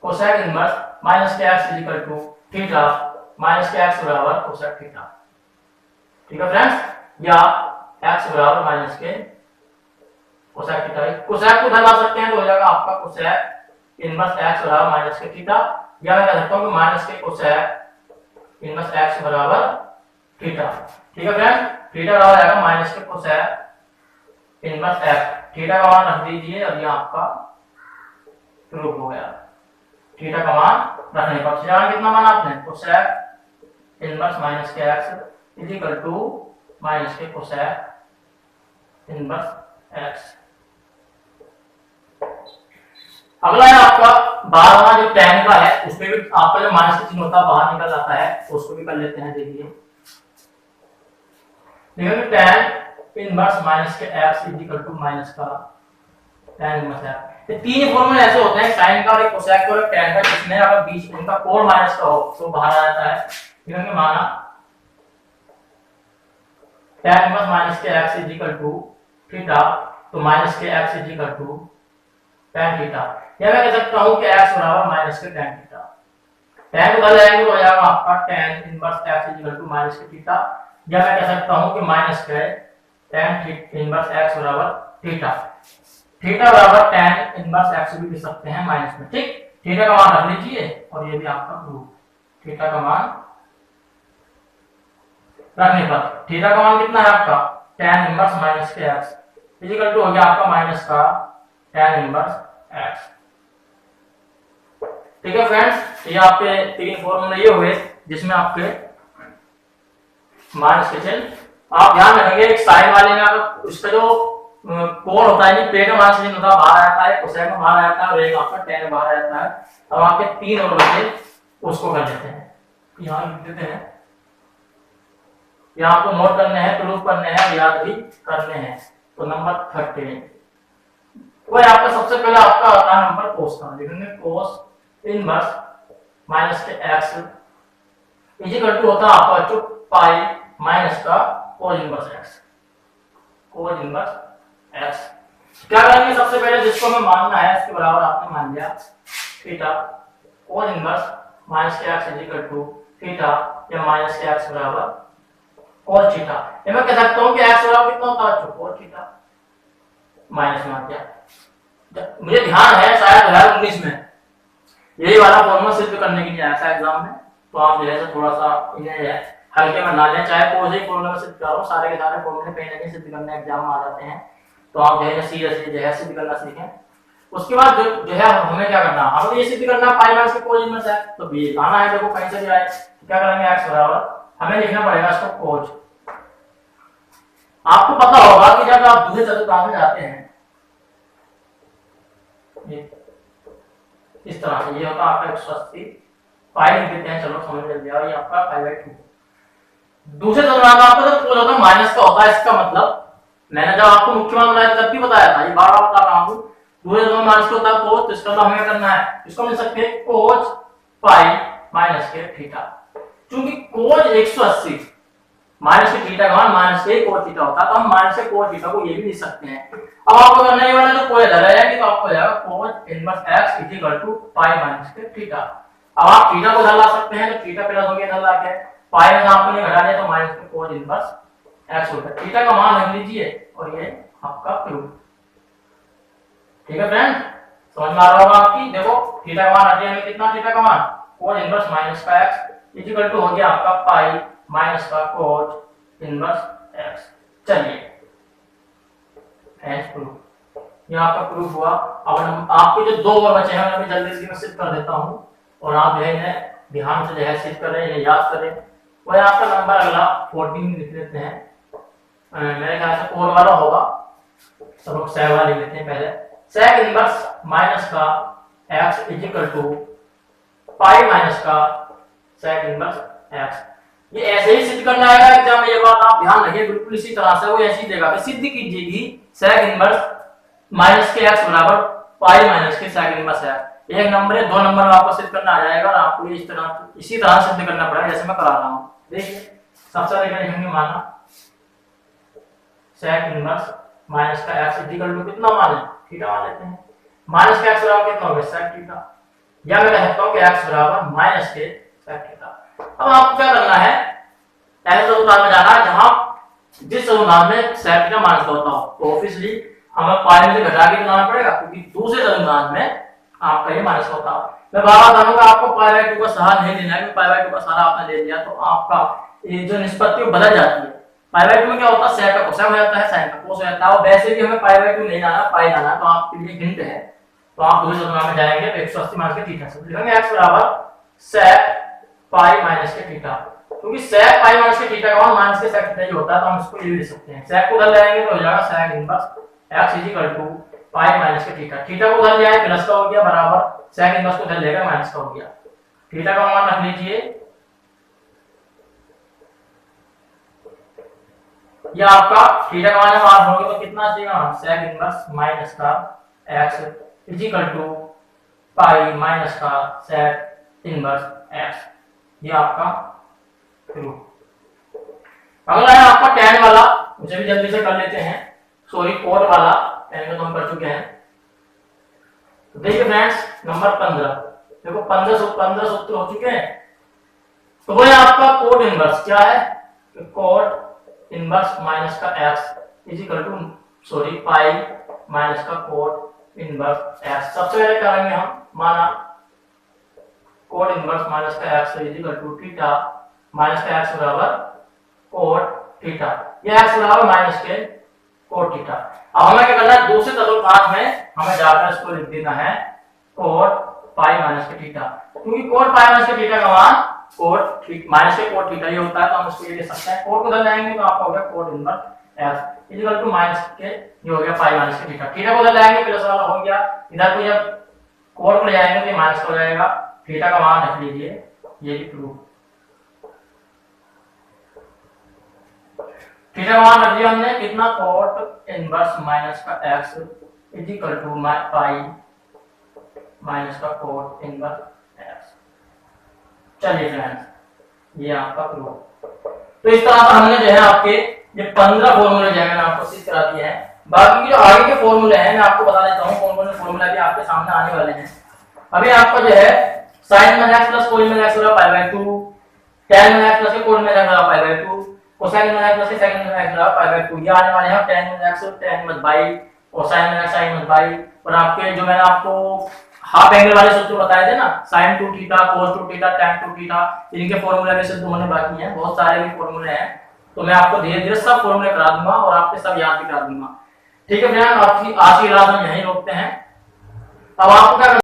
कोसेक इनवर्स माइनस के x equal to theta minus के x बराबर कोसेक थीटा। ठीक है फ्रेंड्स, या x बराबर माइनस के कोसेक थीटा। कोसेक को उधर ला सकते हैं तो हो जाएगा आपका कोसेक इनवर्स x बराबर माइनस के थीटा, या मैं कह सकता हूं कि माइनस के कोसेक इनवर्स x बराबर थीटा। ठीक है फ्रेंड्स, थीटा बराबर आएगा माइनस के कोसेक इनवर्स x। थीटा का मान रख दीजिए और ये आपका प्रूफ हो गया। थीटा का मान रखने पर थीटा का कितना माना आपने, कोसेक इनवर्स माइनस के x इक्वल टू माइनस के कोसेक इनवर्स x। अगला है आपका 12वां जो tan का है, उसमें भी आपका जो माइनस का चिन्ह होता है बाहर निकल जाता है, तो उसको भी कर लेते हैं। देखिए देखिए tan इनवर्स माइनस के x इक्वल टू माइनस का tan इनवर्स x। ये तीन फॉर्मूले ऐसे होते हैं, sin का और एक कोसेक का और एक tan का, जिसमें अगर बीच उनका कोण माइनस का हो तो बाहर आ जाता है। देखिए माना tan इनवर्स माइनस के x इक्वल टू थीटा, तो माइनस के x equal to tan theta, या मैं कह सकता हूं कि x बराबर माइनस के tan थीटा। tan को लगाएंगे तो हो जाएगा आपका tan inverse x equal to minus के थीटा, या मैं कह सकता हूं कि माइनस के tan इनवर्स x बराबर थीटा। थीटा बराबर tan इनवर्स x भी लिख सकते हैं माइनस में। ठीक, थीटा का मान रख लीजिए और ये भी आपका प्रूफ। थीटा का मान रखने पर थीटा का मान कितना है आपका tan इनवर्स माइनस के x इक्वल टू हो गया आपका माइनस का tan इनवर्स x। ठीक है फ्रेंड्स, ये आपके तीन फॉर्मूले ये हुए जिसमें आपके माइनस के चिन्ह आप ध्यान रखेंगे। एक साइन वाले में अगर उसका जो कोण होता है, पेट में माइनस चिन्ह होता है बाहर आता है, कोसाइन में बाहर आता है और एक आपका tan बाहर आता है। अब आपके तीन और बचे उसको कर लेते हैं, यहाँ लिख देते हैं। यहाँ आपको नोट करने हैं, प्रूफ करने हैं, याद भी करने हैं। तो नंबर 13 वही आपका सबसे पहले आपका आता है नंबर कोस का, लिखेंगे कोस इनवर्स माइनस के x इक्वल टू होता है आपका जो पाई माइनस का कोस इनवर्स x, कोस इनवर्स x। क्या करेंगे सबसे पहले जिसको हमें मानना है इसके बराबर आपने मान लिया थीटा कोस इनवर्स माइनस के x इक्वल टू थीटा या माइनस के x बराबर कोस थीटा। ये मैं कह सकता हूं कि x बराबर कितना होता है कोस थीटा माइनस मान दिया। मुझे ध्यान है शायद 2019 में यही वाला फॉर्मूला सिद्ध करने के लिए आया था एग्जाम में, तो आप जो है थोड़ा सा इन्हें हल्के में ना लें। चाहे कोई भी फॉर्मूला सिद्ध करो, सारे के सारे फॉर्मूले कहीं ना कहीं सिद्ध करने एग्जाम में आ जाते हैं, तो आप जो है सीरियसली जो है सिद्ध करना सीखें। उसके बाद जो है हमें क्या करना, हमें ये सिद्ध करना पाई माइनस के कोस इनवर्स है, तो भी आना है। देखो कहीं से भी आए क्या करेंगे x बराबर हमें लिखना पड़ेगा इसको कोस। आपको पता होगा कि जब आप दूसरे चतुर्थांश में जाते हैं इस तरह से, ये होता है आपका 180 पाई लिख देते हैं, चलो समझ में गया, ये आपका पाई/2। दूसरे चतुर्थांश में आपका जब कोस होता है माइनस का होता है, इसका मतलब मैंने जब आपको मुख्य मान बताया तब भी बताया था, ये बार बार बता रहा हूं। दूसरे चतुर्थांश में माइनस का होता है कोस, तो इसका मतलब हमें करना है, इसको मिल सकते हैं कोस पाई माइनस के थीटा। क्योंकि कोस 180 माइनस के थीटा का मान माइनस के कोस थीटा होता है, तो हम माइनस के कोस थीटा को ये भी लिख सकते हैं। अब आपको करना है वाला जो कोस इधर है तो आपको जाएगा cos inverse x equal to pi minus के थीटा। अब आप थीटा को इधर ला सकते हैं, तो थीटा प्लस हो गया इधर ला के पाई में आपने घटा दिया तो माइनस के कोस इनवर्स x होगा। थीटा का मान रख लीजिए और ये आपका प्रूफ। ठीक है फ्रेंड, समझ में आ रहा होगा आपकी। देखो थीटा का मान रख लिया, कितना थीटा का मान कोस इनवर्स माइनस का x इक्वल टू हो गया आपका पाई माइनस का कोस इनवर्स x। चलिए प्रूफ, ये आपका प्रूफ हुआ। अब हम आपके जो दो और बचे हैं मैं जल्दी से सिद्ध कर देता हूं और आप जो है ध्यान से जो है सिद्ध करें, इन्हें याद करें। वह आपका नंबर अगला 14 लिख लेते हैं, मेरे ख्याल से कोड वाला होगा, सब लोग सेक वाला लिख लेते हैं पहले। सेक इनवर्स माइनस का x equal to pi minus का सेक इनवर्स x। ये ऐसे ही सिद्ध करना आएगा एग्जाम में, ये बात आप ध्यान रखिए, बिल्कुल इसी तरह से वो ऐसे ही देगा कि सिद्ध कीजिएगी सेक इनवर्स माइनस के x बराबर पाई माइनस के सेक इनवर्स x। एक नंबर है, दो नंबर में आपको सिद्ध करना आ जाएगा और आपको इस तरह इसी तरह सिद्ध करना पड़ेगा जैसे मैं करा रहा हूं। देखिए सबसे पहले लिखेंगे माना सेक इनवर्स माइनस का x इक्वल टू कितना मान है थीटा मान लेते हैं। माइनस का x बराबर कितना होगा सेक थीटा, या मैं कह सकता हूं कि x बराबर माइनस के सेक थीटा। अब आपको क्या करना है, ऐसे चतुर्थांश में जाना है जहां जिस चतुर्थांश में सेक थीटा माइनस का होता हो, तो ऑब्वियसली हमें पाई में से घटा के बनाना पड़ेगा, क्योंकि दूसरे चतुर्थांश में आपका ये माइनस होता है। मैं बार-बार बताऊंगा आपको पाई/2 का सहारा नहीं लेना है, पाई/2 का सहारा आपने ले लिया तो आपका ये जो निष्पत्ति बदल जाती है। पाई/2 में क्या होता है, सेक का कोसाइन हो जाता है, साइन का कोस हो जाता है, और वैसे भी हमें पाई/2 नहीं लाना, पाई लाना है, तो आपके लिए हिंट है। तो आप दूसरे चतुर्थांश में जाएंगे तो 180 माइनस के थीटा से लिखेंगे x बराबर सेक पाई माइनस के थीटा, क्योंकि सेक पाई माइनस के थीटा का मान माइनस के सेक थीटा ही होता है, तो हम इसको ये लिख सकते हैं। सेक को उधर ले आएंगे तो हो जाएगा sec inverse x equal to pi minus के थीटा। थीटा को उधर ले आए प्लस का हो गया बराबर सेक इनवर्स को उधर लेगा माइनस का हो गया। थीटा का मान रख लीजिए, ये आपका थीटा का मान मान होगा तो कितना चाहिए सेक इनवर्स माइनस का x equal to pi minus का सेक इनवर्स x। ये आपका प्रूफ। अगला है आपका tan वाला, उसे भी जल्दी से कर लेते हैं, सॉरी कोड वाला, tan का तो हम कर चुके हैं। तो देखिए फ्रेंड्स नंबर 15, देखो 15 सूत्र हो चुके हैं। तो वो आपका कोड इनवर्स क्या है, कोड इनवर्स माइनस का x equal to sorry pi minus का कोड इनवर्स x। सबसे पहले करेंगे हम माना कोड इनवर्स माइनस का x equal to theta minus का x बराबर कोड थीटा, ये एक्स बराबर माइनस के कोट थीटा। अब हमें क्या करना है, दूसरे चतुर्थांश में हमें जाकर इसको लिख देना है कोट पाई माइनस के थीटा, क्योंकि कोट पाई माइनस के थीटा का मान कोट माइनस के कोट थीटा ये होता है, तो हम इसको ये लिख सकते हैं। कोट को उधर लाएंगे तो आपका हो गया cot inverse x equal to minus के ये हो गया पाई माइनस के थीटा। थीटा को उधर लाएंगे प्लस वाला हो गया, इधर को जब कोट को ले जाएंगे तो माइनस हो जाएगा। थीटा का मान रख लीजिए, ये भी प्रूफ, थीटा का मान रख लिया हमने कितना, कोट इनवर्स माइनस का x is equal to pi minus का कोट इनवर्स एक्स। चलिए फ्रेंड्स, ये आपका प्रूफ। तो इस तरह से हमने जो है आपके ये 15 फॉर्मूले जो है मैंने आपको सिद्ध करा दिए हैं। बाकी जो आगे के फॉर्मूले हैं मैं आपको बता देता हूँ, कौन कौन से फॉर्मूला भी आपके सामने आने वाले हैं। अभी आपका जो है sin में x प्लस cos में x बराबर पाई बाय 2, tan में x प्लस cos में x बराबर पाई बाय 2, cosine में x प्लस sin में x बराबर पाई बाय 2, ये आने वाले हैं। tan में x tan मत बाई, cosine में x sin मत बाई, और आपके जो मैंने आपको हाफ एंगल वाले सूत्र बताए थे ना, sin 2 theta cos 2 theta tan 2 theta, इनके फॉर्मूला में से दो होने बाकी हैं, बहुत सारे भी फॉर्मूले हैं, तो मैं आपको धीरे धीरे सब फॉर्मूले करा दूंगा और आपके सब याद भी करा दूंगा। ठीक है फ्रेंड, आज की क्लास हम यहीं रोकते हैं। अब आपको क्या